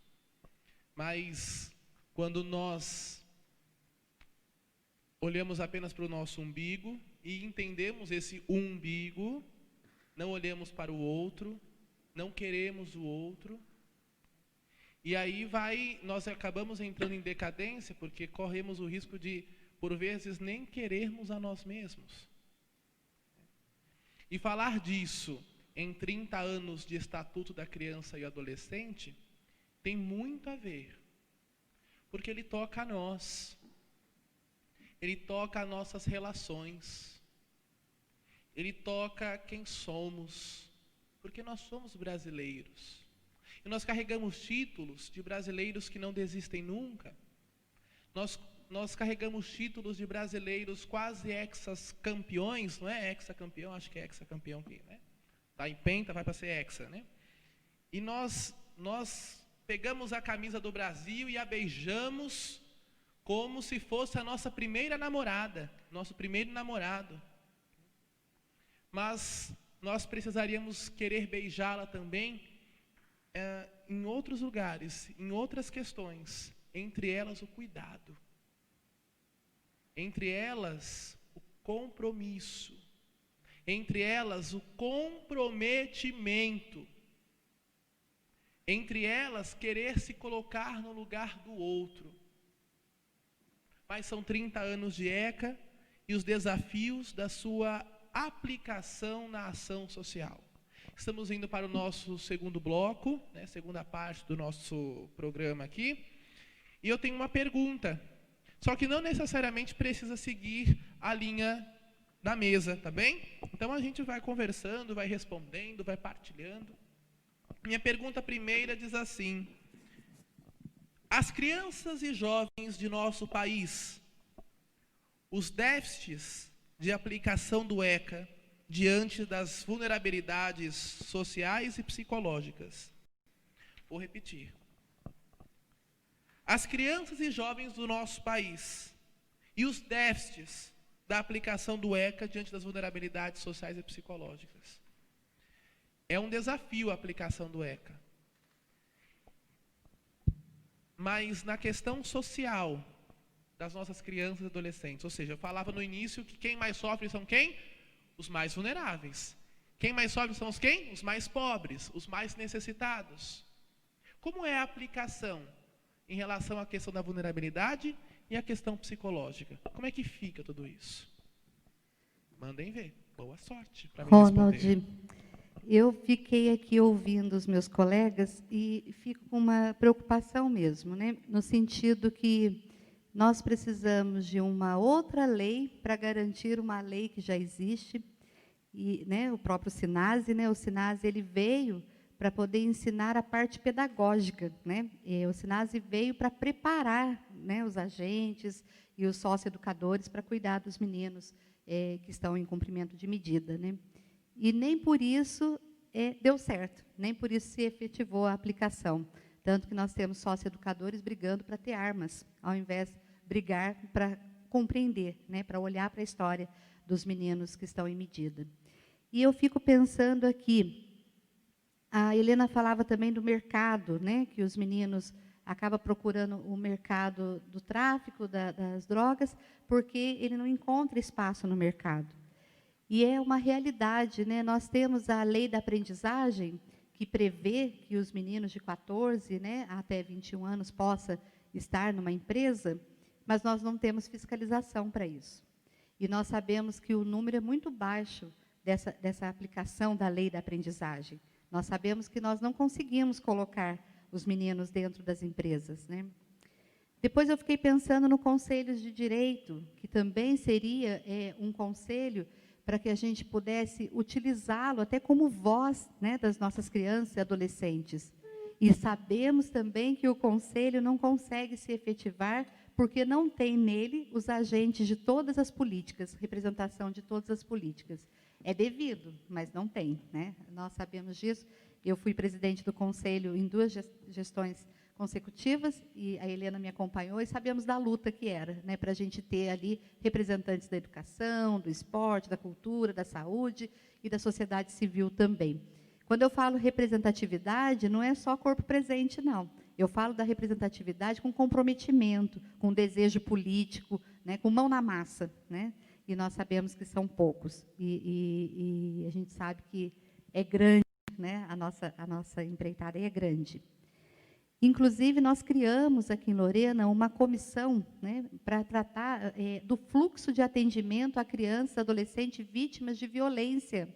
Mas quando nós olhamos apenas para o nosso umbigo e entendemos esse umbigo, não olhamos para o outro, não queremos o outro, e aí nós acabamos entrando em decadência, porque corremos o risco de, por vezes, nem querermos a nós mesmos. E falar disso em 30 anos de Estatuto da Criança e Adolescente tem muito a ver, porque ele toca a nós, ele toca as nossas relações, ele toca quem somos, porque nós somos brasileiros. E nós carregamos títulos de brasileiros que não desistem nunca. Nós carregamos títulos de brasileiros quase ex-campeões, não é ex-campeão, acho que é ex-campeão aqui, né? Tá em penta, vai para ser hexa, né? E nós pegamos a camisa do Brasil e a beijamos como se fosse a nossa primeira namorada, nosso primeiro namorado. Mas nós precisaríamos querer beijá-la também em outros lugares, em outras questões, entre elas o cuidado, entre elas o compromisso, entre elas o comprometimento, entre elas querer se colocar no lugar do outro. Mas são 30 anos de ECA e os desafios da sua aplicação na ação social. Estamos indo para o nosso segundo bloco, né, segunda parte do nosso programa aqui. E eu tenho uma pergunta, só que não necessariamente precisa seguir a linha da mesa, tá bem? Então a gente vai conversando, vai respondendo, vai partilhando. Minha pergunta primeira diz assim: as crianças e jovens de nosso país, os déficits de aplicação do ECA diante das vulnerabilidades sociais e psicológicas. Vou repetir. As crianças e jovens do nosso país e os déficits da aplicação do ECA diante das vulnerabilidades sociais e psicológicas. É um desafio a aplicação do ECA. Mas na questão social das nossas crianças e adolescentes, ou seja, eu falava no início que quem mais sofre são quem? Os mais vulneráveis. Quem mais sofre são os quem? Os mais pobres, os mais necessitados. Como é a aplicação em relação à questão da vulnerabilidade e à questão psicológica? Como é que fica tudo isso? Mandem ver. Boa sorte para me Ronald, responder. eu fiquei aqui ouvindo os meus colegas e fico com uma preocupação mesmo, né? No sentido que nós precisamos de uma outra lei para garantir uma lei que já existe. E, né, o próprio SINASE, né, o SINASE ele veio para poder ensinar a parte pedagógica, né? E o SINASE veio para preparar, né, os agentes e os socioeducadores para cuidar dos meninos que estão em cumprimento de medida, né? E nem por isso deu certo, nem por isso se efetivou a aplicação. Tanto que nós temos socioeducadores brigando para ter armas, ao invés de brigar para compreender, né, para olhar para a história dos meninos que estão em medida. E eu fico pensando aqui, a Helena falava também do mercado, né, que os meninos acabam procurando o mercado do tráfico, das drogas, porque ele não encontra espaço no mercado. E é uma realidade, né? Nós temos a lei da aprendizagem, que prevê que os meninos de 14, né, até 21 anos possam estar numa empresa, mas nós não temos fiscalização para isso. E nós sabemos que o número é muito baixo dessa aplicação da lei da aprendizagem. Nós sabemos que nós não conseguimos colocar os meninos dentro das empresas, né? Depois eu fiquei pensando no Conselho de Direito, que também seria um conselho para que a gente pudesse utilizá-lo até como voz, né, das nossas crianças e adolescentes. E sabemos também que o Conselho não consegue se efetivar porque não tem nele os agentes de todas as políticas, representação de todas as políticas. É devido, mas não tem, né? Nós sabemos disso. Eu fui presidente do Conselho em 2 gestões consecutivas, e a Helena me acompanhou, e sabemos da luta que era, né, para a gente ter ali representantes da educação, do esporte, da cultura, da saúde e da sociedade civil também. Quando eu falo representatividade, não é só corpo presente, não. Eu falo da representatividade com comprometimento, com desejo político, né, com mão na massa, né? E nós sabemos que são poucos. E a gente sabe que é grande, né? A nossa empreitada é grande. Inclusive, nós criamos aqui em Lorena uma comissão, né, para tratar do fluxo de atendimento a crianças e adolescentes vítimas de violência.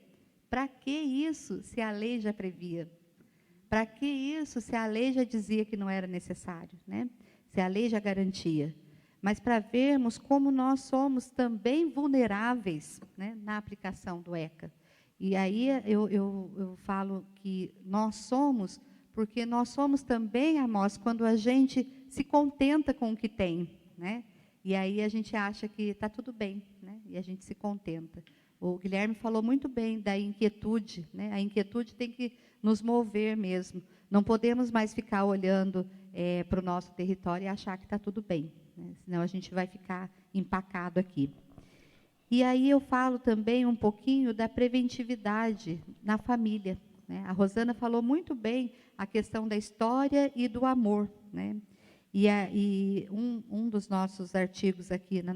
Para que isso, se a lei já previa? Para que isso, se a lei já dizia que não era necessário, né? Se a lei já garantia? Mas para vermos como nós somos também vulneráveis, né, na aplicação do ECA. E aí eu falo que nós somos, porque nós somos também, Amós, quando a gente se contenta com o que tem, né? E aí a gente acha que está tudo bem, né? E a gente se contenta. O Guilherme falou muito bem da inquietude, né? A inquietude tem que nos mover mesmo. Não podemos mais ficar olhando para o nosso território e achar que está tudo bem, né? Senão a gente vai ficar empacado aqui. E aí eu falo também um pouquinho da preventividade na família, né? A Rosana falou muito bem a questão da história e do amor, né? E um dos nossos artigos aqui na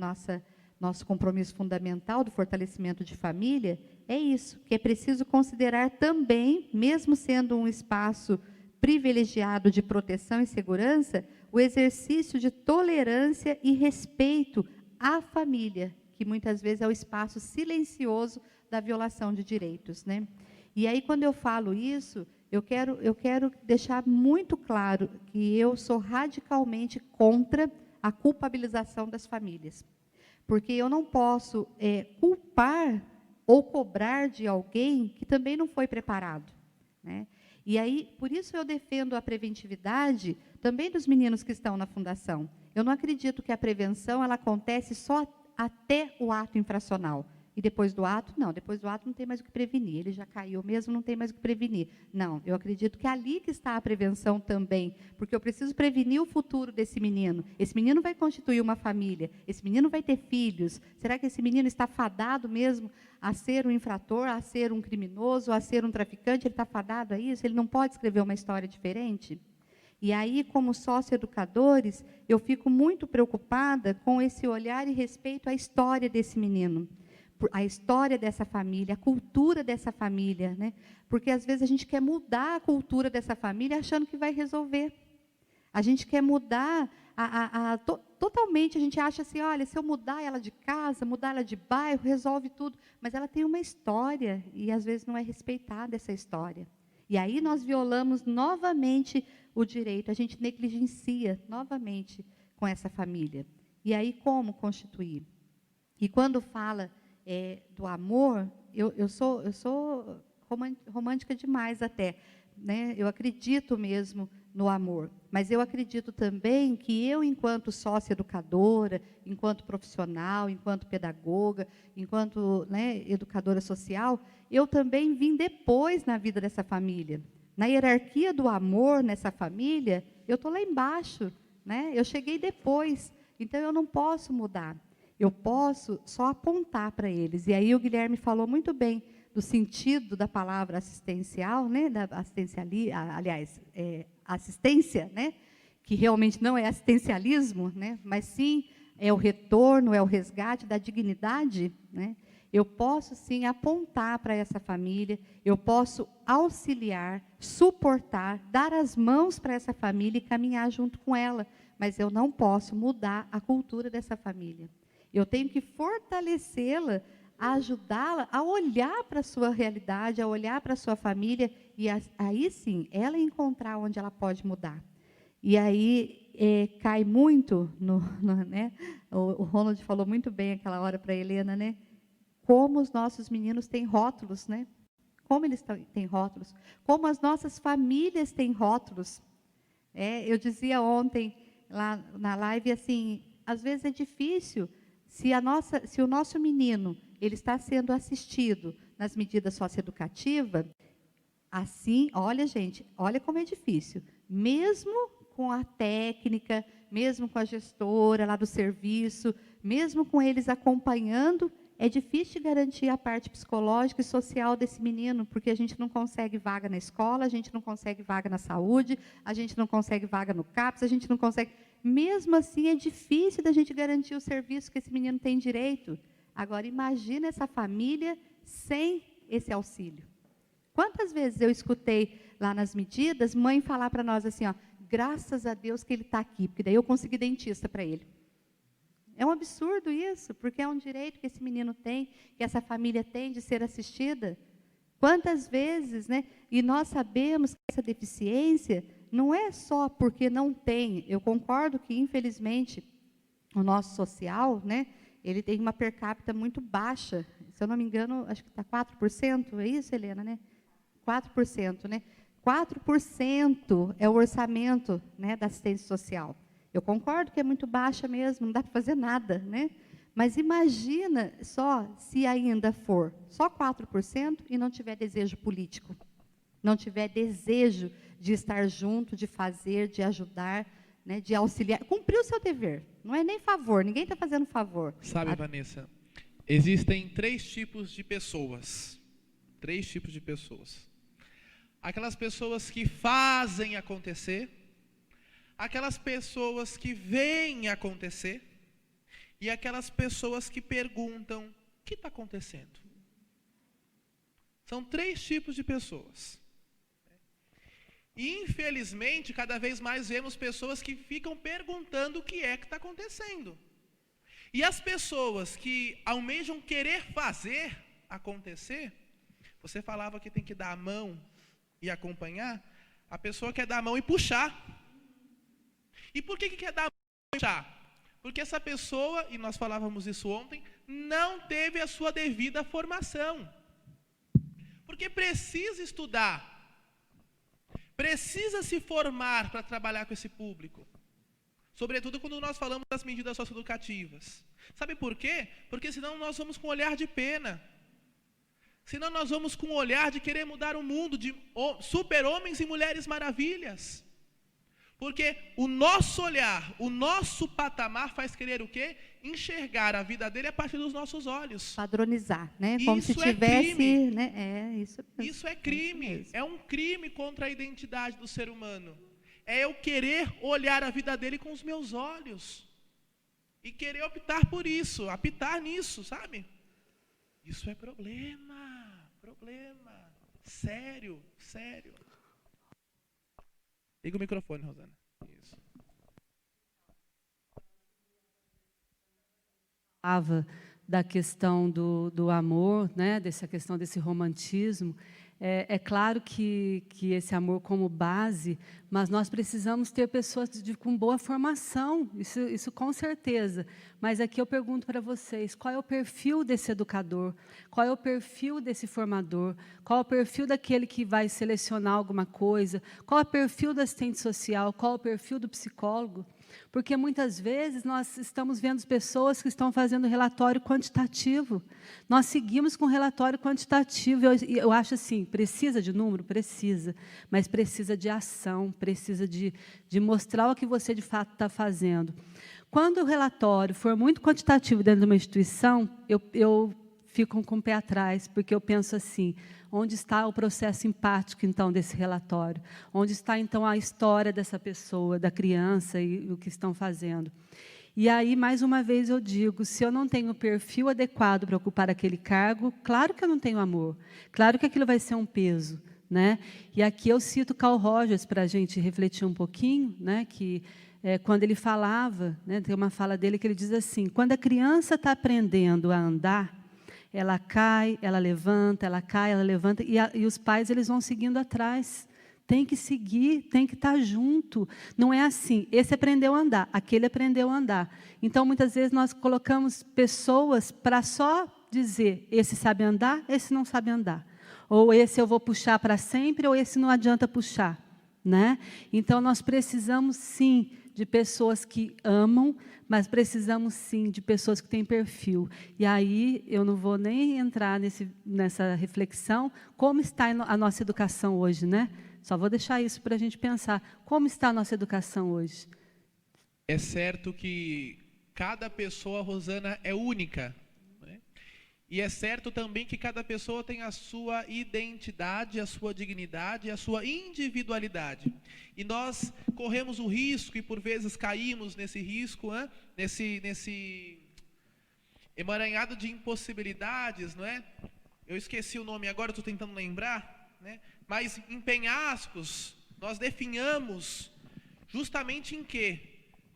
nosso compromisso fundamental do fortalecimento de família é isso, que é preciso considerar também, mesmo sendo um espaço privilegiado de proteção e segurança, o exercício de tolerância e respeito à família, que muitas vezes é o espaço silencioso da violação de direitos, né? E aí, quando eu falo isso, eu quero deixar muito claro que eu sou radicalmente contra a culpabilização das famílias. Porque eu não posso culpar ou cobrar de alguém que também não foi preparado, né? E aí, por isso eu defendo a preventividade também dos meninos que estão na fundação. Eu não acredito que a prevenção ela acontece só até o ato infracional. E depois do ato, não. Depois do ato não tem mais o que prevenir. Ele já caiu mesmo, não tem mais o que prevenir. Não, eu acredito que é ali que está a prevenção também. Porque eu preciso prevenir o futuro desse menino. Esse menino vai constituir uma família. Esse menino vai ter filhos. Será que esse menino está fadado mesmo a ser um infrator, a ser um criminoso, a ser um traficante? Ele está fadado a isso? Ele não pode escrever uma história diferente? E aí, como socioeducadores, eu fico muito preocupada com esse olhar e respeito à história desse menino, a história dessa família, a cultura dessa família, né? Porque às vezes a gente quer mudar a cultura dessa família achando que vai resolver. A gente quer mudar totalmente, a gente acha assim, olha, se eu mudar ela de casa, mudar ela de bairro, resolve tudo. Mas ela tem uma história e às vezes não é respeitada essa história. E aí nós violamos novamente o direito, a gente negligencia novamente com essa família. E aí como constituir? E quando fala do amor, eu sou romântica demais até, né? Eu acredito mesmo no amor, mas eu acredito também que eu, enquanto socioeducadora, enquanto profissional, enquanto pedagoga, enquanto, né, educadora social, eu também vim depois na vida dessa família. Na hierarquia do amor nessa família, eu estou lá embaixo, né? Eu cheguei depois, então eu não posso mudar. Eu posso só apontar para eles. E aí o Guilherme falou muito bem do sentido da palavra assistencial, né? Da assistência, né? Que realmente não é assistencialismo, né? Mas sim é o retorno, é o resgate da dignidade, né? Eu posso sim apontar para essa família, eu posso auxiliar, suportar, dar as mãos para essa família e caminhar junto com ela, mas eu não posso mudar a cultura dessa família. Eu tenho que fortalecê-la, ajudá-la a olhar para a sua realidade, a olhar para a sua família, e aí sim, ela encontrar onde ela pode mudar. E aí cai muito, né? O Ronald falou muito bem aquela hora para a Helena, né? Como os nossos meninos têm rótulos, né? Como eles têm rótulos. Como as nossas famílias têm rótulos. Eu dizia ontem, lá na live, assim, às vezes é difícil. Se o nosso menino ele está sendo assistido nas medidas socioeducativas, assim, olha, gente, olha como é difícil. Mesmo com a técnica, mesmo com a gestora lá do serviço, mesmo com eles acompanhando, é difícil garantir a parte psicológica e social desse menino, porque a gente não consegue vaga na escola, a gente não consegue vaga na saúde, a gente não consegue vaga no CAPS, a gente não consegue... Mesmo assim, é difícil da gente garantir o serviço que esse menino tem direito. Agora, imagina essa família sem esse auxílio. Quantas vezes eu escutei lá nas medidas, mãe falar para nós assim, ó, graças a Deus que ele está aqui, porque daí eu consegui dentista para ele. É um absurdo isso, porque é um direito que esse menino tem, que essa família tem de ser assistida. Quantas vezes, né? E nós sabemos que essa deficiência não é só porque não tem. Eu concordo que, infelizmente, o nosso social, né, ele tem uma per capita muito baixa. Se eu não me engano, acho que está 4%, é isso, Helena, né? 4%, né? 4% é o orçamento, né, da assistência social. Eu concordo que é muito baixa mesmo, não dá para fazer nada, né? Mas imagina só se ainda for só 4% e não tiver desejo político, não tiver desejo de estar junto, de fazer, de ajudar, né, de auxiliar, cumprir o seu dever. Não é nem favor, ninguém está fazendo favor. Sabe, Vanessa, existem 3 tipos de pessoas. 3 tipos de pessoas. Aquelas pessoas que fazem acontecer, aquelas pessoas que veem acontecer e aquelas pessoas que perguntam, o que está acontecendo? São 3 tipos de pessoas. E, infelizmente, cada vez mais vemos pessoas que ficam perguntando o que é que está acontecendo. E as pessoas que almejam querer fazer acontecer, você falava que tem que dar a mão e acompanhar, a pessoa quer dar a mão e puxar. E por que quer dar a mão e puxar? Porque essa pessoa, e nós falávamos isso ontem, não teve a sua devida formação. Porque precisa estudar, precisa se formar para trabalhar com esse público. Sobretudo quando nós falamos das medidas socioeducativas. Sabe por quê? Porque senão nós vamos com um olhar de pena. Senão nós vamos com um olhar de querer mudar o mundo, de super-homens e mulheres maravilhas. Porque o nosso olhar, o nosso patamar faz querer o quê? Enxergar a vida dele a partir dos nossos olhos. Padronizar, né? Como Isso se é tivesse, crime. né? Isso mesmo. Isso é crime. mesmo. É um crime contra a identidade do ser humano. É eu querer olhar a vida dele com os meus olhos. E querer optar por isso, apitar nisso, sabe? Isso é problema. Sério. Liga o microfone, Rosana. Isso. Falava da questão do amor, né? Dessa questão desse romantismo. É claro que esse amor como base, mas nós precisamos ter pessoas com boa formação, isso com certeza. Mas aqui eu pergunto para vocês, qual é o perfil desse educador? Qual é o perfil desse formador? Qual é o perfil daquele que vai selecionar alguma coisa? Qual é o perfil do assistente social? Qual é o perfil do psicólogo? Porque muitas vezes nós estamos vendo pessoas que estão fazendo relatório quantitativo. Nós seguimos com relatório quantitativo. Eu acho assim, precisa de número? Precisa. Mas precisa de ação, precisa de mostrar o que você de fato está fazendo. Quando o relatório for muito quantitativo dentro de uma instituição, eu fico com o pé atrás, porque eu penso assim, onde está o processo empático, então, desse relatório? Onde está, então, a história dessa pessoa, da criança e o que estão fazendo? E aí, mais uma vez, eu digo, se eu não tenho o perfil adequado para ocupar aquele cargo, claro que eu não tenho amor, claro que aquilo vai ser um peso, né? E aqui eu cito Carl Rogers para a gente refletir um pouquinho, né? Que quando ele falava, né, tem uma fala dele que ele diz assim, quando a criança está aprendendo a andar, ela cai, ela levanta, ela cai, ela levanta, e os pais eles vão seguindo atrás. Tem que seguir, tem que estar junto. Não é assim, esse aprendeu a andar, aquele aprendeu a andar. Então, muitas vezes, nós colocamos pessoas para só dizer, esse sabe andar, esse não sabe andar. Ou esse eu vou puxar para sempre, ou esse não adianta puxar. Né? Então, nós precisamos, sim, de pessoas que amam, mas precisamos, sim, de pessoas que têm perfil. E aí, eu não vou nem entrar nessa reflexão, como está a nossa educação hoje, né? Só vou deixar isso para a gente pensar. Como está a nossa educação hoje? É certo que cada pessoa, Rosana, é única. Né? E é certo também que cada pessoa tem a sua identidade, a sua dignidade, a sua individualidade. E nós corremos o risco, e por vezes caímos nesse risco, né? nesse emaranhado de impossibilidades, não é? Eu esqueci o nome agora, estou tentando lembrar, né? Mas em penhascos, nós definhamos justamente em quê?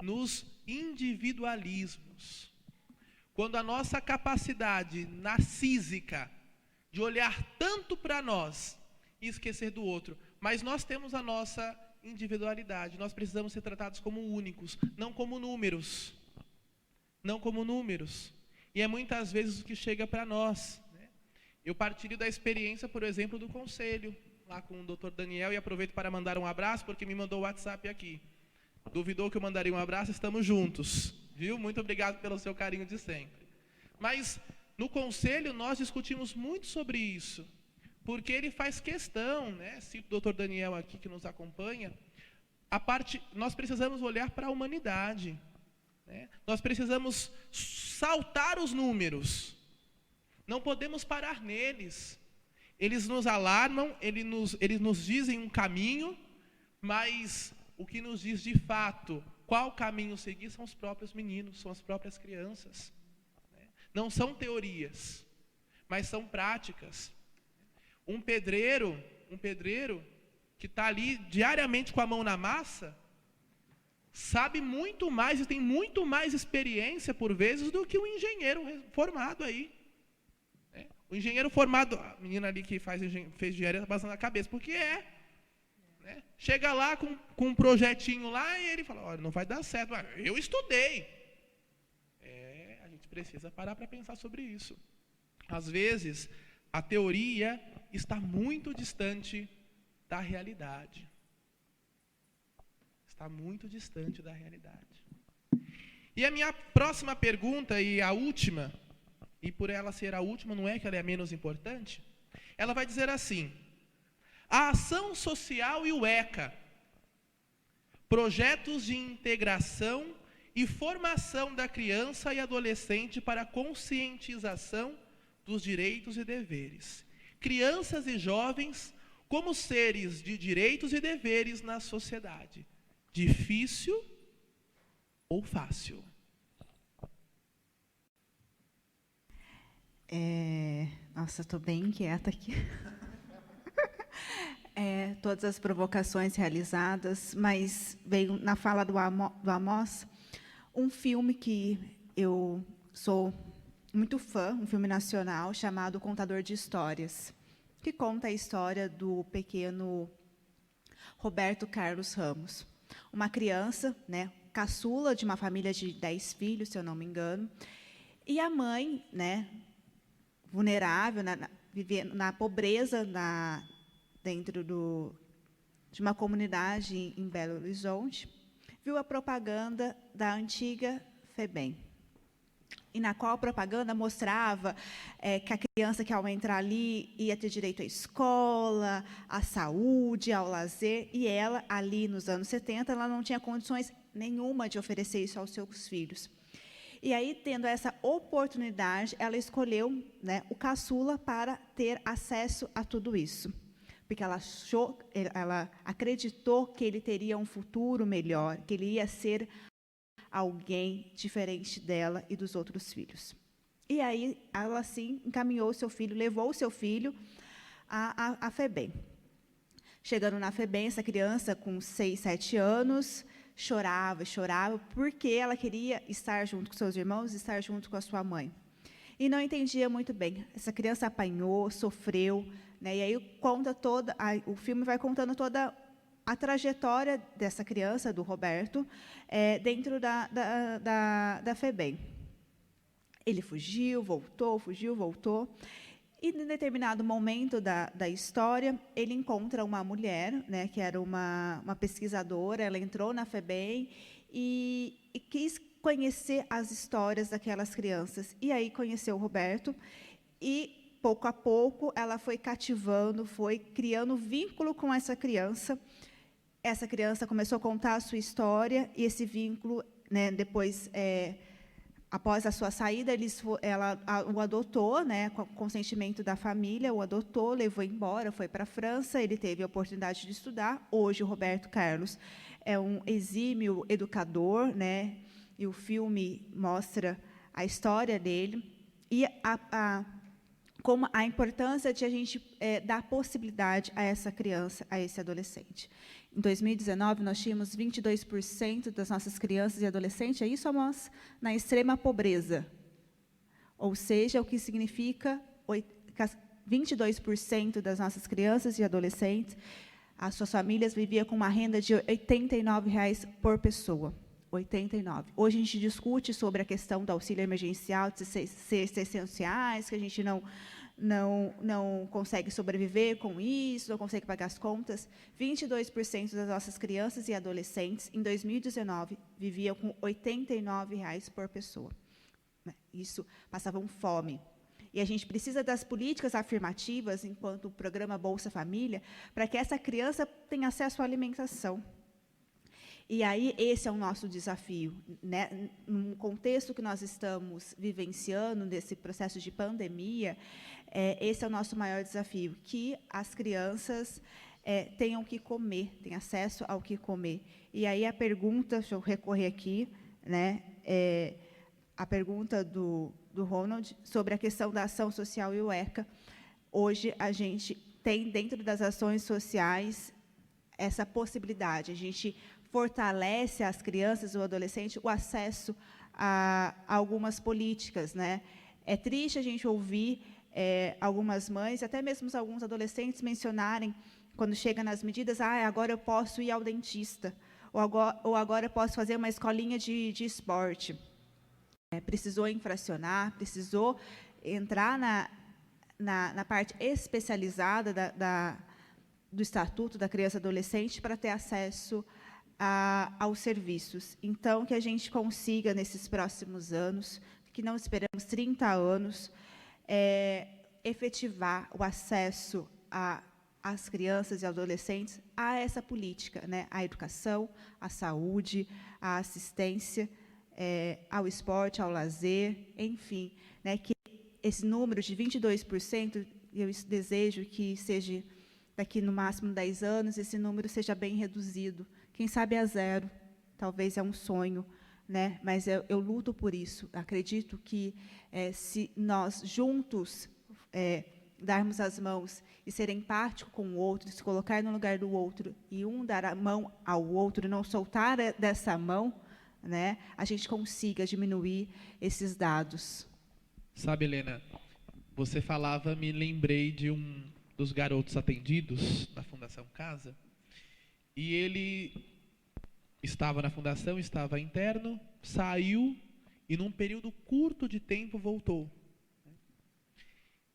Nos individualismos. Quando a nossa capacidade narcísica de olhar tanto para nós e esquecer do outro, mas nós temos a nossa individualidade, nós precisamos ser tratados como únicos, não como números. Não como números. E é muitas vezes o que chega para nós. Né? Eu partilho da experiência, por exemplo, do conselho, lá com o Dr. Daniel, e aproveito para mandar um abraço, porque me mandou o WhatsApp aqui. Duvidou que eu mandaria um abraço? Estamos juntos. Viu? Muito obrigado pelo seu carinho de sempre. Mas, no conselho, nós discutimos muito sobre isso. Porque ele faz questão, né? Cito o Dr. Daniel aqui, que nos acompanha. Nós precisamos olhar para a humanidade. Né? Nós precisamos saltar os números. Não podemos parar neles. Eles nos alarmam, eles nos dizem um caminho, mas o que nos diz de fato qual caminho seguir são os próprios meninos, são as próprias crianças. Não são teorias, mas são práticas. Um pedreiro que está ali diariamente com a mão na massa, sabe muito mais e tem muito mais experiência, por vezes, do que um engenheiro formado aí. O engenheiro formado, a menina ali que fez engenharia está passando a cabeça, porque né? Chega lá com um projetinho lá e ele fala, olha, não vai dar certo, mas eu estudei. A gente precisa parar para pensar sobre isso. Às vezes, a teoria está muito distante da realidade. Está muito distante da realidade. E a minha próxima pergunta, e a última, e por ela ser a última, não é que ela é a menos importante, ela vai dizer assim: a ação social e o ECA, projetos de integração e formação da criança e adolescente para conscientização dos direitos e deveres. Crianças e jovens como seres de direitos e deveres na sociedade. Difícil ou fácil? Nossa, estou bem inquieta aqui. Todas as provocações realizadas, mas veio na fala do Amós um filme que eu sou muito fã, um filme nacional chamado Contador de Histórias, que conta a história do pequeno Roberto Carlos Ramos, uma criança, né, caçula de uma família de 10 filhos, se eu não me engano, e a mãe, né, vulnerável, vivendo na pobreza, dentro de uma comunidade em Belo Horizonte, viu a propaganda da antiga FEBEM, e na qual a propaganda mostrava que a criança que, ao entrar ali, ia ter direito à escola, à saúde, ao lazer, e ela, ali nos anos 70, ela não tinha condições nenhuma de oferecer isso aos seus filhos. E aí, tendo essa oportunidade, ela escolheu, né, o caçula para ter acesso a tudo isso, porque ela acreditou que ele teria um futuro melhor, que ele ia ser alguém diferente dela e dos outros filhos. E aí, ela, assim, encaminhou o seu filho, levou o seu filho à FEBEM. Chegando na FEBEM, essa criança, com 6, 7 anos, chorava, porque ela queria estar junto com seus irmãos, estar junto com a sua mãe. E não entendia muito bem. Essa criança apanhou, sofreu, né? E aí o filme vai contando toda a trajetória dessa criança, do Roberto, dentro da FEBEM. Ele fugiu, voltou. E, em determinado momento da história, ele encontra uma mulher, né, que era uma pesquisadora. Ela entrou na FEBEM e quis conhecer as histórias daquelas crianças. E aí conheceu o Roberto e, pouco a pouco, ela foi cativando, foi criando vínculo com essa criança. Essa criança começou a contar a sua história, e esse vínculo, né, depois, após a sua saída, ela o adotou, né, com o consentimento da família, o adotou, levou embora, foi para a França, ele teve a oportunidade de estudar. Hoje, o Roberto Carlos é um exímio educador, né, e o filme mostra a história dele, e como a importância de a gente dar possibilidade a essa criança, a esse adolescente. Em 2019, nós tínhamos 22% das nossas crianças e adolescentes, é isso, Amós? Na extrema pobreza. Ou seja, o que significa 22% das nossas crianças e adolescentes, as suas famílias viviam com uma renda de R$ 89 por pessoa. 89. Hoje a gente discute sobre a questão do auxílio emergencial, de ser essenciais, que a gente não consegue sobreviver com isso, não consegue pagar as contas. 22% das nossas crianças e adolescentes, em 2019, viviam com R$ 89 por pessoa. Isso, passavam fome. E a gente precisa das políticas afirmativas, enquanto o programa Bolsa Família, para que essa criança tenha acesso à alimentação. E aí, esse é o nosso desafio, né? No contexto que nós estamos vivenciando, nesse processo de pandemia, esse é o nosso maior desafio, que as crianças tenham o que comer, tenham acesso ao que comer. E aí a pergunta, deixa eu recorrer aqui, né? A pergunta do Ronald sobre a questão da ação social e o ECA. Hoje, a gente tem, dentro das ações sociais, essa possibilidade. A gente fortalece as crianças e o adolescente o acesso a algumas políticas, né? É triste a gente ouvir algumas mães, até mesmo alguns adolescentes, mencionarem, quando chega nas medidas, agora eu posso ir ao dentista, ou agora eu posso fazer uma escolinha de esporte. Precisou infracionar, precisou entrar na parte especializada do Estatuto da Criança e Adolescente para ter acesso aos serviços. Então, que a gente consiga, nesses próximos anos, que não esperamos 30 anos, efetivar o acesso às crianças e adolescentes a essa política, né? À educação, à saúde, à assistência, ao esporte, ao lazer, enfim, né? Que esse número de 22%, eu desejo que seja, daqui no máximo 10 anos, esse número seja bem reduzido. Quem sabe a 0, talvez é um sonho, né? Mas eu luto por isso. Acredito que, se nós juntos darmos as mãos e ser empático com o outro, se colocar no lugar do outro e um dar a mão ao outro, não soltar dessa mão, né? A gente consiga diminuir esses dados. Sabe, Helena, você falava, me lembrei de um dos garotos atendidos na Fundação Casa, e ele estava na fundação, estava interno, saiu e num período curto de tempo voltou.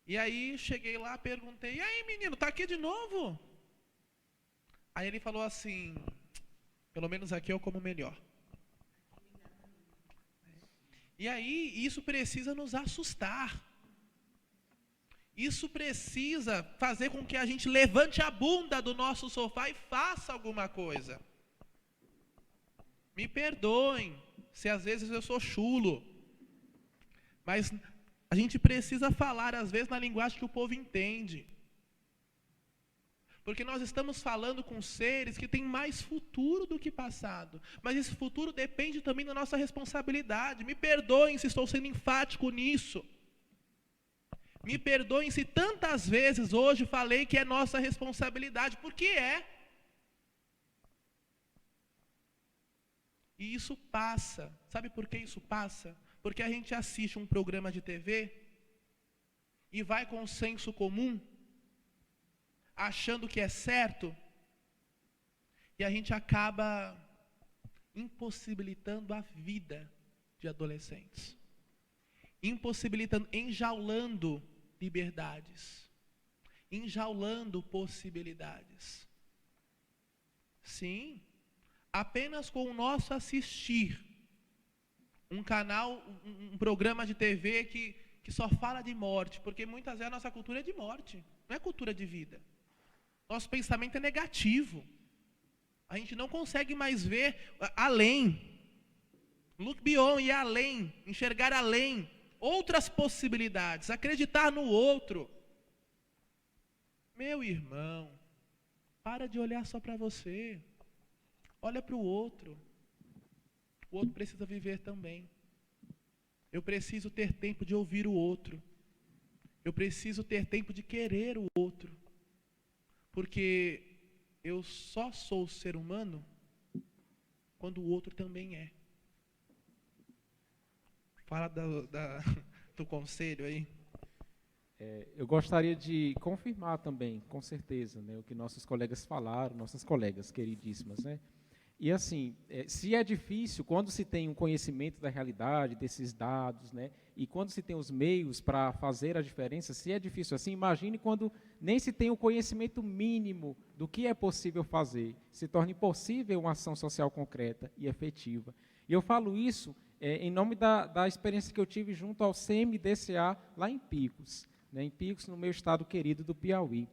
E aí cheguei lá, perguntei, e aí menino, tá aqui de novo? Aí ele falou assim, pelo menos aqui eu como melhor. E aí isso precisa nos assustar. Isso precisa fazer com que a gente levante a bunda do nosso sofá e faça alguma coisa. Me perdoem se às vezes eu sou chulo, mas a gente precisa falar às vezes na linguagem que o povo entende. Porque nós estamos falando com seres que têm mais futuro do que passado. Mas esse futuro depende também da nossa responsabilidade. Me perdoem se estou sendo enfático nisso. Me perdoem se tantas vezes hoje falei que é nossa responsabilidade, porque é. E isso passa. Sabe por que isso passa? Porque a gente assiste um programa de TV e vai com o senso comum, achando que é certo, e a gente acaba impossibilitando a vida de adolescentes. Impossibilitando, enjaulando liberdades, enjaulando possibilidades. Sim, apenas com o nosso assistir, um canal, um programa de TV que só fala de morte, porque muitas vezes a nossa cultura é de morte, não é cultura de vida. Nosso pensamento é negativo. A gente não consegue mais ver além. Look beyond, ir além, enxergar além, outras possibilidades, acreditar no outro. Meu irmão, para de olhar só para você. Olha para o outro. O outro precisa viver também. Eu preciso ter tempo de ouvir o outro. Eu preciso ter tempo de querer o outro. Porque eu só sou ser humano quando o outro também é. Fala do conselho aí. Eu gostaria de confirmar também, com certeza, né, o que nossos colegas falaram, nossas colegas queridíssimas, né? E assim, se é difícil, quando se tem um conhecimento da realidade, desses dados, né, e quando se tem os meios para fazer a diferença, se é difícil assim, imagine quando nem se tem o conhecimento mínimo do que é possível fazer, se torna impossível uma ação social concreta e efetiva. E eu falo isso em nome da experiência que eu tive junto ao CMDCA, lá em Picos, né, em Picos, no meu estado querido do Piauí.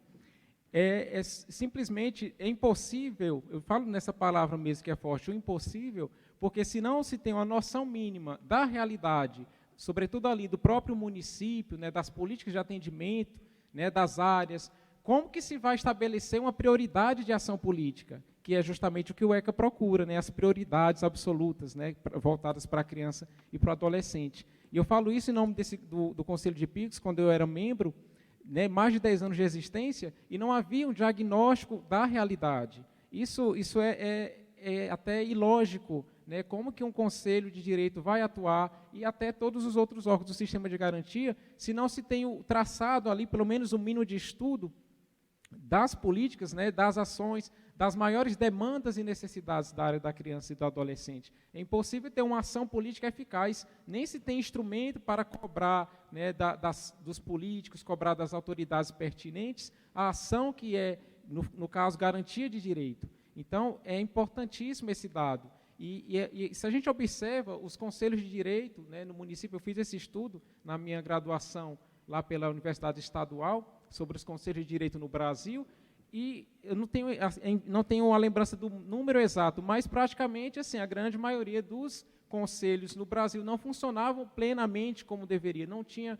Simplesmente é impossível, eu falo nessa palavra mesmo que é forte, o impossível, porque se não se tem uma noção mínima da realidade, sobretudo ali do próprio município, né, das políticas de atendimento, né, das áreas, como que se vai estabelecer uma prioridade de ação política, que é justamente o que o ECA procura, né, as prioridades absolutas, né, voltadas para a criança e para o adolescente. E eu falo isso em nome do Conselho de Picos, quando eu era membro, né, mais de 10 anos de existência, e não havia um diagnóstico da realidade. Isso é até ilógico, né, como que um conselho de direito vai atuar, e até todos os outros órgãos do sistema de garantia, se não se tem o traçado ali, pelo menos um mínimo de estudo das políticas, né, das ações, das maiores demandas e necessidades da área da criança e do adolescente. É impossível ter uma ação política eficaz, nem se tem instrumento para cobrar, né, dos políticos, cobrar das autoridades pertinentes, a ação que é, no caso, garantia de direito. Então, é importantíssimo esse dado. E se a gente observa os conselhos de direito, né, no município, eu fiz esse estudo na minha graduação lá pela Universidade Estadual, sobre os conselhos de direito no Brasil, e eu não tenho uma lembrança do número exato, mas praticamente assim, a grande maioria dos conselhos no Brasil não funcionavam plenamente como deveria, não tinha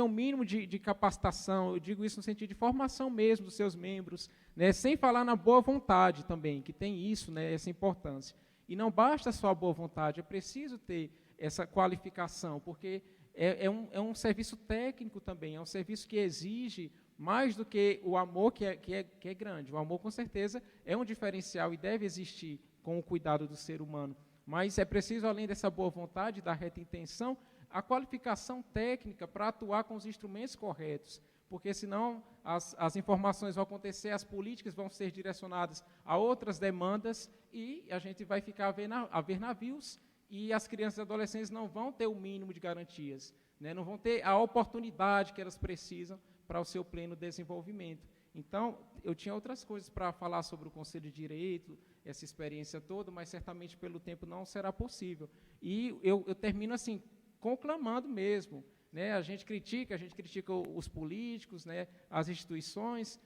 um mínimo de capacitação, eu digo isso no sentido de formação mesmo dos seus membros, né, sem falar na boa vontade também, que tem isso, né, essa importância. E não basta só a boa vontade, é preciso ter essa qualificação, porque é um serviço técnico também, é um serviço que exige mais do que o amor, que é grande. O amor, com certeza, é um diferencial e deve existir com o cuidado do ser humano. Mas é preciso, além dessa boa vontade, da reta intenção, a qualificação técnica para atuar com os instrumentos corretos, porque senão as informações vão acontecer, as políticas vão ser direcionadas a outras demandas e a gente vai ficar a ver navios e as crianças e adolescentes não vão ter o mínimo de garantias, né? Não vão ter a oportunidade que elas precisam para o seu pleno desenvolvimento. Então, eu tinha outras coisas para falar sobre o Conselho de Direito, essa experiência toda, mas certamente pelo tempo não será possível. E eu termino assim, conclamando mesmo, né? A gente critica os políticos, né? As instituições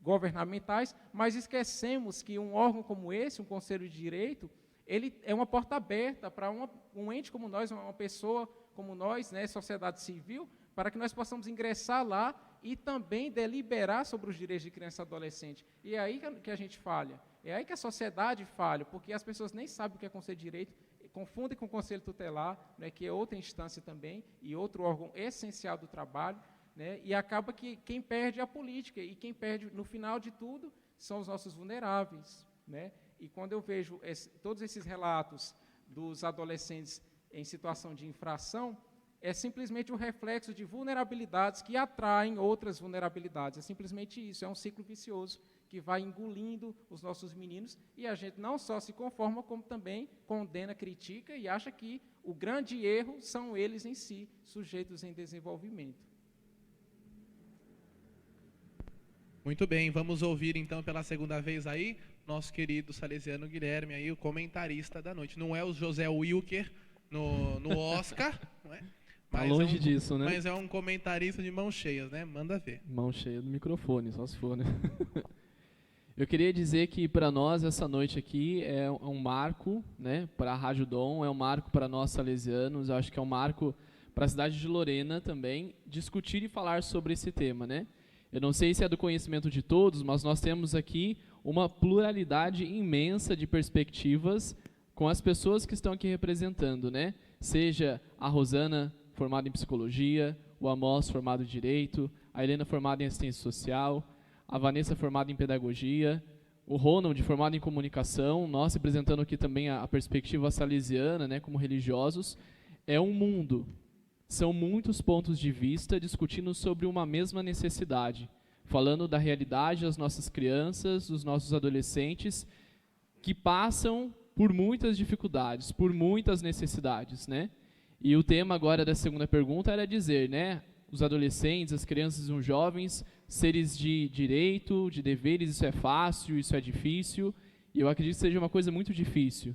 governamentais, mas esquecemos que um órgão como esse, um Conselho de Direito, ele é uma porta aberta para um ente como nós, uma pessoa como nós, né, sociedade civil, para que nós possamos ingressar lá e também deliberar sobre os direitos de criança e adolescente. E é aí que a gente falha, é aí que a sociedade falha, porque as pessoas nem sabem o que é Conselho de Direito, confundem com o Conselho Tutelar, né, que é outra instância também, e outro órgão essencial do trabalho, né, e acaba que quem perde é a política, e quem perde, no final de tudo, são os nossos vulneráveis, né? E quando eu vejo todos esses relatos dos adolescentes em situação de infração, é simplesmente o reflexo de vulnerabilidades que atraem outras vulnerabilidades. É simplesmente isso, é um ciclo vicioso que vai engolindo os nossos meninos e a gente não só se conforma, como também condena, critica e acha que o grande erro são eles em si, sujeitos em desenvolvimento. Muito bem, vamos ouvir então pela segunda vez aí nosso querido salesiano Guilherme, aí, o comentarista da noite. Não é o José Wilker no Oscar, não é? Mas tá longe disso, né? Mas é um comentarista de mãos cheias, né? Manda ver. Mão cheia do microfone, só se for, né? Eu queria dizer que para nós essa noite aqui é um marco, né? Para a Rádio Dom, é um marco para nós salesianos, eu acho que é um marco para a cidade de Lorena também, discutir e falar sobre esse tema, né? Eu não sei se é do conhecimento de todos, mas nós temos aqui uma pluralidade imensa de perspectivas com as pessoas que estão aqui representando, né? Seja a Rosana, formada em Psicologia, o Amós, formado em Direito, a Helena, formada em Assistência Social, a Vanessa, formada em Pedagogia, o Ronald, formado em Comunicação, nós representando aqui também a perspectiva salesiana, né, como religiosos. É um mundo. São muitos pontos de vista discutindo sobre uma mesma necessidade, falando da realidade das nossas crianças, dos nossos adolescentes, que passam por muitas dificuldades, por muitas necessidades, né? E o tema agora da segunda pergunta era dizer, né, os adolescentes, as crianças e os jovens, seres de direito, de deveres, isso é fácil, isso é difícil, e eu acredito que seja uma coisa muito difícil,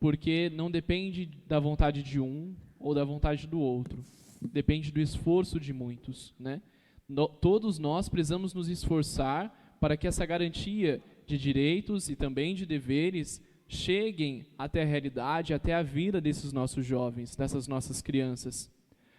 porque não depende da vontade de um ou da vontade do outro, depende do esforço de muitos, né? Todos nós precisamos nos esforçar para que essa garantia de direitos e também de deveres cheguem até a realidade, até a vida desses nossos jovens, dessas nossas crianças.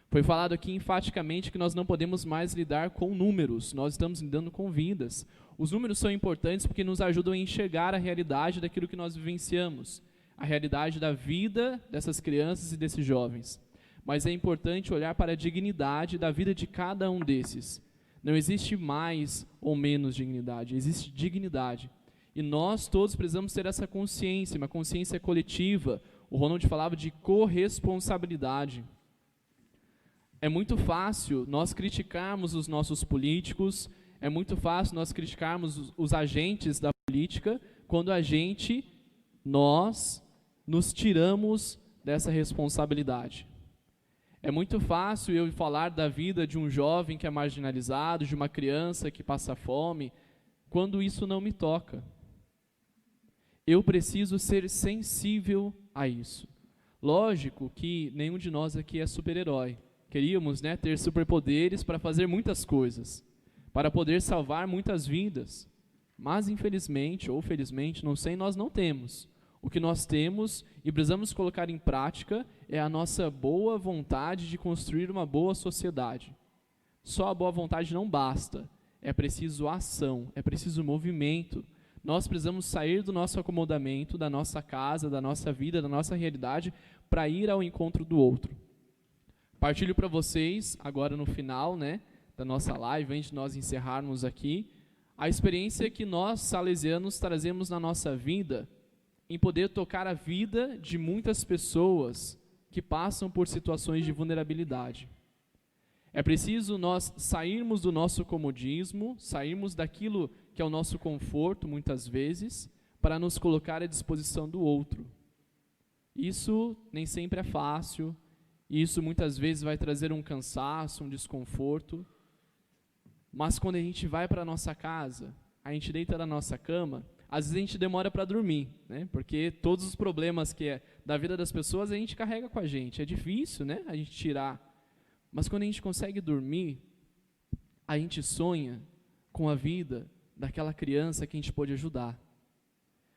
Foi falado aqui enfaticamente que nós não podemos mais lidar com números, nós estamos lidando com vidas. Os números são importantes porque nos ajudam a enxergar a realidade daquilo que nós vivenciamos, a realidade da vida dessas crianças e desses jovens. Mas é importante olhar para a dignidade da vida de cada um desses. Não existe mais ou menos dignidade, existe dignidade. E nós todos precisamos ter essa consciência, uma consciência coletiva. O Ronald falava de corresponsabilidade. É muito fácil nós criticarmos os nossos políticos, é muito fácil nós criticarmos os agentes da política, quando nós nos tiramos dessa responsabilidade. É muito fácil eu falar da vida de um jovem que é marginalizado, de uma criança que passa fome, quando isso não me toca. Eu preciso ser sensível a isso. Lógico que nenhum de nós aqui é super-herói. Queríamos, né, ter superpoderes para fazer muitas coisas, para poder salvar muitas vidas. Mas, infelizmente, ou felizmente, não sei, nós não temos. O que nós temos e precisamos colocar em prática é a nossa boa vontade de construir uma boa sociedade. Só a boa vontade não basta. É preciso ação, é preciso movimento. Nós precisamos sair do nosso acomodamento, da nossa casa, da nossa vida, da nossa realidade, para ir ao encontro do outro. Partilho para vocês, agora no final, né, da nossa live, antes de nós encerrarmos aqui, a experiência que nós, salesianos, trazemos na nossa vida, em poder tocar a vida de muitas pessoas que passam por situações de vulnerabilidade. É preciso nós sairmos do nosso comodismo, sairmos daquilo que é o nosso conforto, muitas vezes, para nos colocar à disposição do outro. Isso nem sempre é fácil, e isso muitas vezes vai trazer um cansaço, um desconforto, mas quando a gente vai para a nossa casa, a gente deita na nossa cama, às vezes a gente demora para dormir, né? Porque todos os problemas que é da vida das pessoas a gente carrega com a gente. É difícil, né, a gente tirar. Mas quando a gente consegue dormir, a gente sonha com a vida daquela criança que a gente pôde ajudar.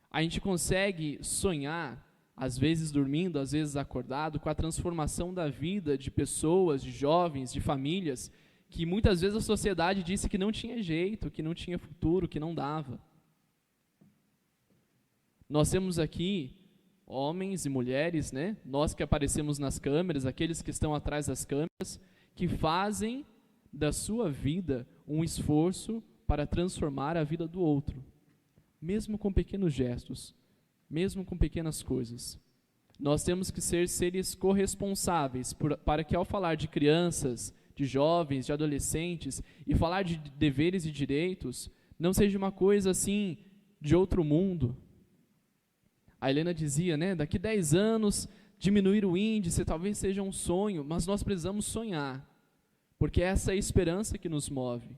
A gente consegue sonhar, às vezes dormindo, às vezes acordado, com a transformação da vida de pessoas, de jovens, de famílias, que muitas vezes a sociedade disse que não tinha jeito, que não tinha futuro, que não dava. Nós temos aqui homens e mulheres, né? Nós que aparecemos nas câmeras, aqueles que estão atrás das câmeras, que fazem da sua vida um esforço para transformar a vida do outro, mesmo com pequenos gestos, mesmo com pequenas coisas. Nós temos que ser seres corresponsáveis para que, ao falar de crianças, de jovens, de adolescentes, e falar de deveres e direitos, não seja uma coisa assim de outro mundo. A Helena dizia, né, daqui 10 anos, diminuir o índice talvez seja um sonho, mas nós precisamos sonhar, porque essa é a esperança que nos move.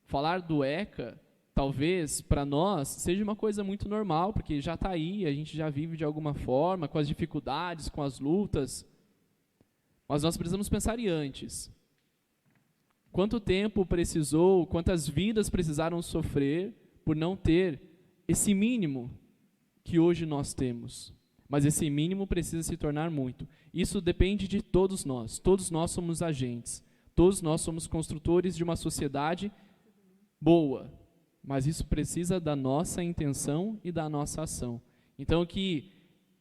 Falar do ECA, talvez, para nós, seja uma coisa muito normal, porque já está aí, a gente já vive de alguma forma, com as dificuldades, com as lutas, mas nós precisamos pensar em antes. Quanto tempo precisou, quantas vidas precisaram sofrer por não ter esse mínimo que hoje nós temos. Mas esse mínimo precisa se tornar muito. Isso depende de todos nós somos agentes, todos nós somos construtores de uma sociedade boa, mas isso precisa da nossa intenção e da nossa ação. Então que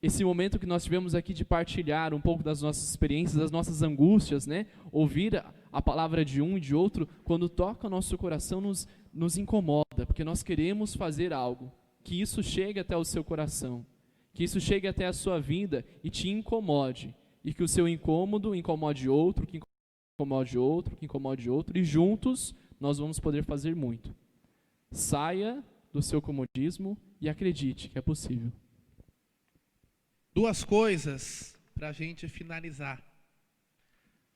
esse momento que nós tivemos aqui de partilhar um pouco das nossas experiências, das nossas angústias, né? Ouvir a palavra de um e de outro, quando toca o nosso coração, nos incomoda, porque nós queremos fazer algo, que isso chegue até o seu coração, que isso chegue até a sua vida e te incomode, e que o seu incômodo incomode outro, que incomode outro, que incomode outro, e juntos nós vamos poder fazer muito. Saia do seu comodismo e acredite que é possível. Duas coisas para a gente finalizar.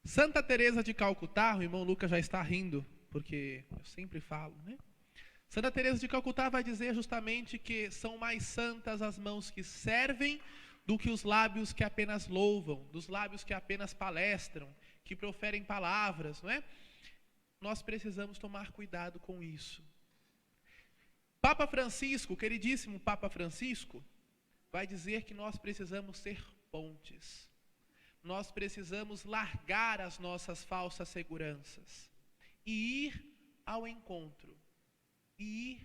Santa Teresa de Calcutá, o irmão Lucas já está rindo, porque eu sempre falo, né? Santa Teresa de Calcutá vai dizer justamente que são mais santas as mãos que servem do que os lábios que apenas louvam, dos lábios que apenas palestram, que proferem palavras, não é? Nós precisamos tomar cuidado com isso. Papa Francisco, queridíssimo Papa Francisco, vai dizer que nós precisamos ser pontes. Nós precisamos largar as nossas falsas seguranças e ir ao encontro. E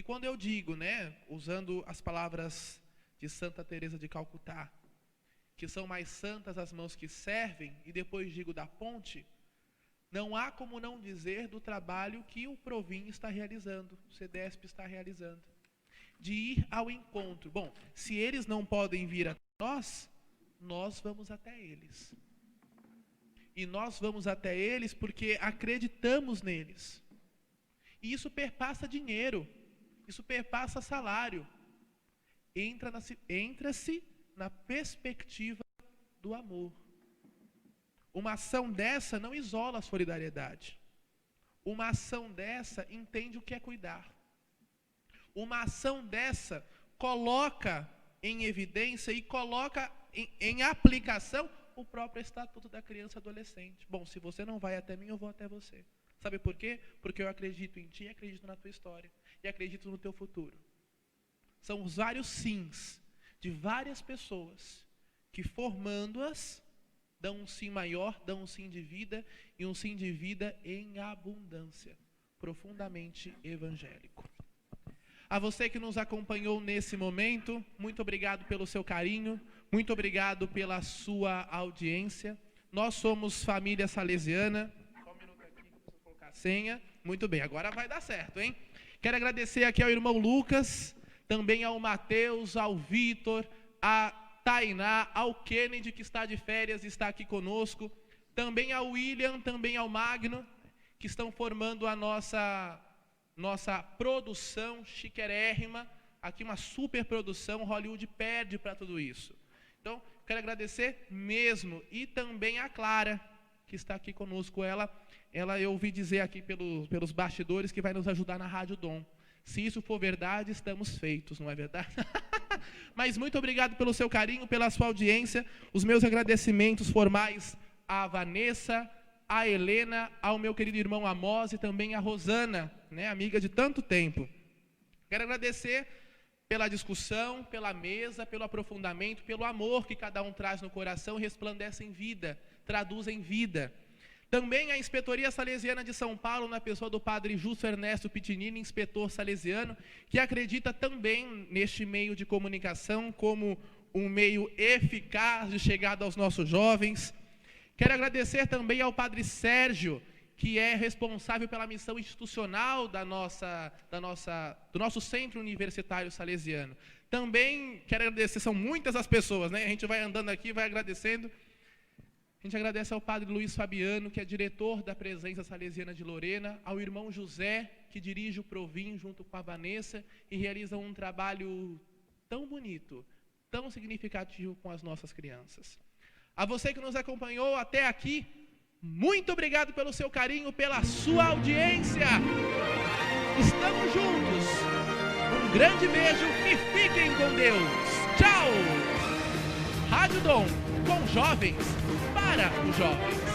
quando eu digo, né, usando as palavras de Santa Teresa de Calcutá, que são mais santas as mãos que servem, e depois digo da ponte, não há como não dizer do trabalho que o Provin está realizando, o CEDESP está realizando, de ir ao encontro. Bom, se eles não podem vir até nós vamos até eles. E nós vamos até eles porque acreditamos neles. E isso perpassa dinheiro, isso perpassa salário. Entra-se na perspectiva do amor. Uma ação dessa não isola a solidariedade. Uma ação dessa entende o que é cuidar. Uma ação dessa coloca em evidência e coloca em aplicação o próprio Estatuto da Criança e Adolescente. Bom, se você não vai até mim, eu vou até você. Sabe por quê? Porque eu acredito em ti, acredito na tua história e acredito no teu futuro. São os vários sims de várias pessoas que, formando-as, dão um sim maior, dão um sim de vida e um sim de vida em abundância, profundamente evangélico. A você que nos acompanhou nesse momento, muito obrigado pelo seu carinho, muito obrigado pela sua audiência. Nós somos família salesiana. Só um minuto aqui, preciso colocar a senha. Muito bem, agora vai dar certo, hein? Quero agradecer aqui ao irmão Lucas, também ao Mateus, ao Vitor, a Tainá, ao Kennedy, que está de férias e está aqui conosco, também ao William, também ao Magno, que estão formando a nossa produção chiquérrima, aqui uma super produção. Hollywood perde para tudo isso. Então, quero agradecer mesmo, e também a Clara, que está aqui conosco. Ela eu ouvi dizer aqui pelos bastidores que vai nos ajudar na Rádio Dom. Se isso for verdade, estamos feitos, não é verdade? Mas muito obrigado pelo seu carinho, pela sua audiência. Os meus agradecimentos formais à Vanessa, à Helena, ao meu querido irmão Amós e também à Rosana, né, amiga de tanto tempo. Quero agradecer pela discussão, pela mesa, pelo aprofundamento, pelo amor que cada um traz no coração e resplandece em vida, traduz em vida. Também a Inspetoria Salesiana de São Paulo, na pessoa do padre Justo Ernesto Pitinini, inspetor salesiano, que acredita também neste meio de comunicação como um meio eficaz de chegada aos nossos jovens. Quero agradecer também ao padre Sérgio, que é responsável pela missão institucional do nosso Centro Universitário Salesiano. Também quero agradecer, são muitas as pessoas, né? A gente vai andando aqui, vai agradecendo. A gente agradece ao padre Luiz Fabiano, que é diretor da Presença Salesiana de Lorena, ao irmão José, que dirige o Provim junto com a Vanessa e realiza um trabalho tão bonito, tão significativo com as nossas crianças. A você que nos acompanhou até aqui, muito obrigado pelo seu carinho, pela sua audiência. Estamos juntos. Um grande beijo e fiquem com Deus. Tchau! Rádio Dom, com jovens, para os jovens.